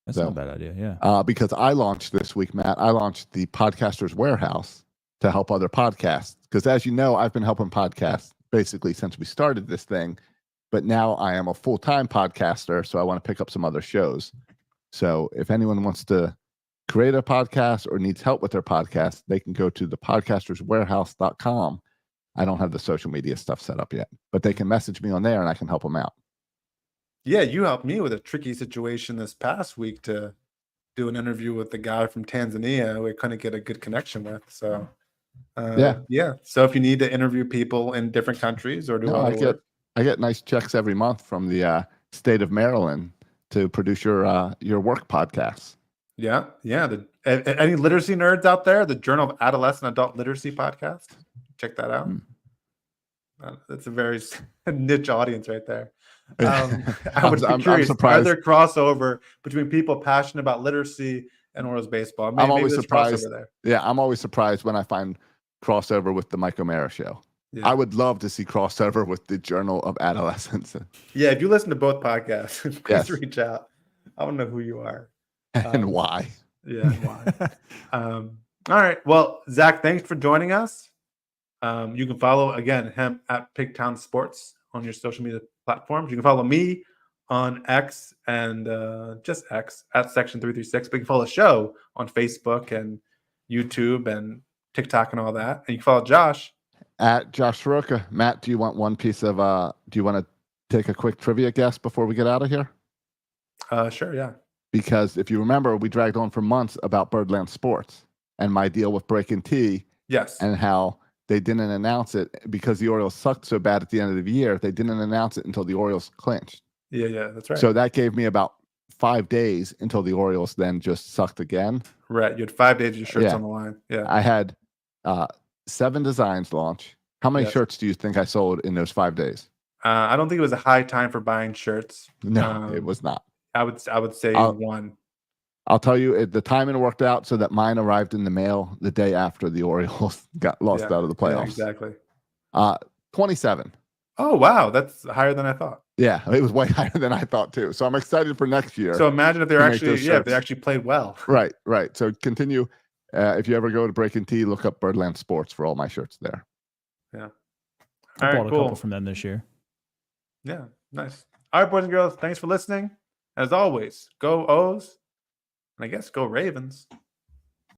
That's not a bad idea, yeah.
Because I launched this week, Matt, I launched the Podcaster's Warehouse to help other podcasts. Because as you know, I've been helping podcasts basically since we started this thing. But now I am a full-time podcaster, so I want to pick up some other shows. So if anyone wants to create a podcast or needs help with their podcast, they can go to thepodcasterswarehouse.com. I don't have the social media stuff set up yet, but they can message me on there and I can help them out.
Yeah, you helped me with a tricky situation this past week to do an interview with the guy from Tanzania who I couldn't get a good connection with. So, yeah. So if you need to interview people in different countries or do
I get nice checks every month from the state of Maryland to produce your work podcasts.
Yeah. Any literacy nerds out there? The Journal of Adolescent Adult Literacy podcast. Check that out. That's a very niche audience right there. I would be curious. Are there crossover between people passionate about literacy and Orioles baseball?
I'm always surprised. Yeah, I'm always surprised when I find crossover with the Mike O'Mara show. Yeah. I would love to see crossover with the Journal of Adolescence.
Yeah, if you listen to both podcasts, please reach out. I want to know who you are.
And why.
Yeah, why. All right. Well, Zach, thanks for joining us. You can follow, again, him at Pigtown Sports on your social media platforms. You can follow me on X and just X at Section 336. But you can follow the show on Facebook and YouTube and TikTok and all that. And you can follow Josh
at Josh Soroka. Matt, do you want one piece of do you want to take a quick trivia guess before we get out of here?
Sure, yeah.
Because if you remember, we dragged on for months about Birdland Sports and my deal with Breaking T.
Yes.
And how they didn't announce it because the Orioles sucked so bad at the end of the year. They didn't announce it until the Orioles clinched.
Yeah, that's right.
So that gave me about 5 days until the Orioles then just sucked again.
Right. You had 5 days of your shirts on the line. Yeah.
I had 7 designs launch. How many shirts do you think I sold in those 5 days?
I don't think it was a high time for buying shirts.
No, it was not.
I would say 1.
I'll tell you, the timing worked out so that mine arrived in the mail the day after the Orioles got lost out of the playoffs.
Yeah, exactly.
27.
Oh, wow. That's higher than I thought.
Yeah, it was way higher than I thought too. So I'm excited for next year.
So imagine if they're actually, if they actually played well.
Right. So continue. If you ever go to Breaking T, look up Birdland Sports for all my shirts there.
Yeah.
I bought a couple from them this year.
Yeah, nice. All right, boys and girls, thanks for listening. As always, go O's. I guess go Ravens.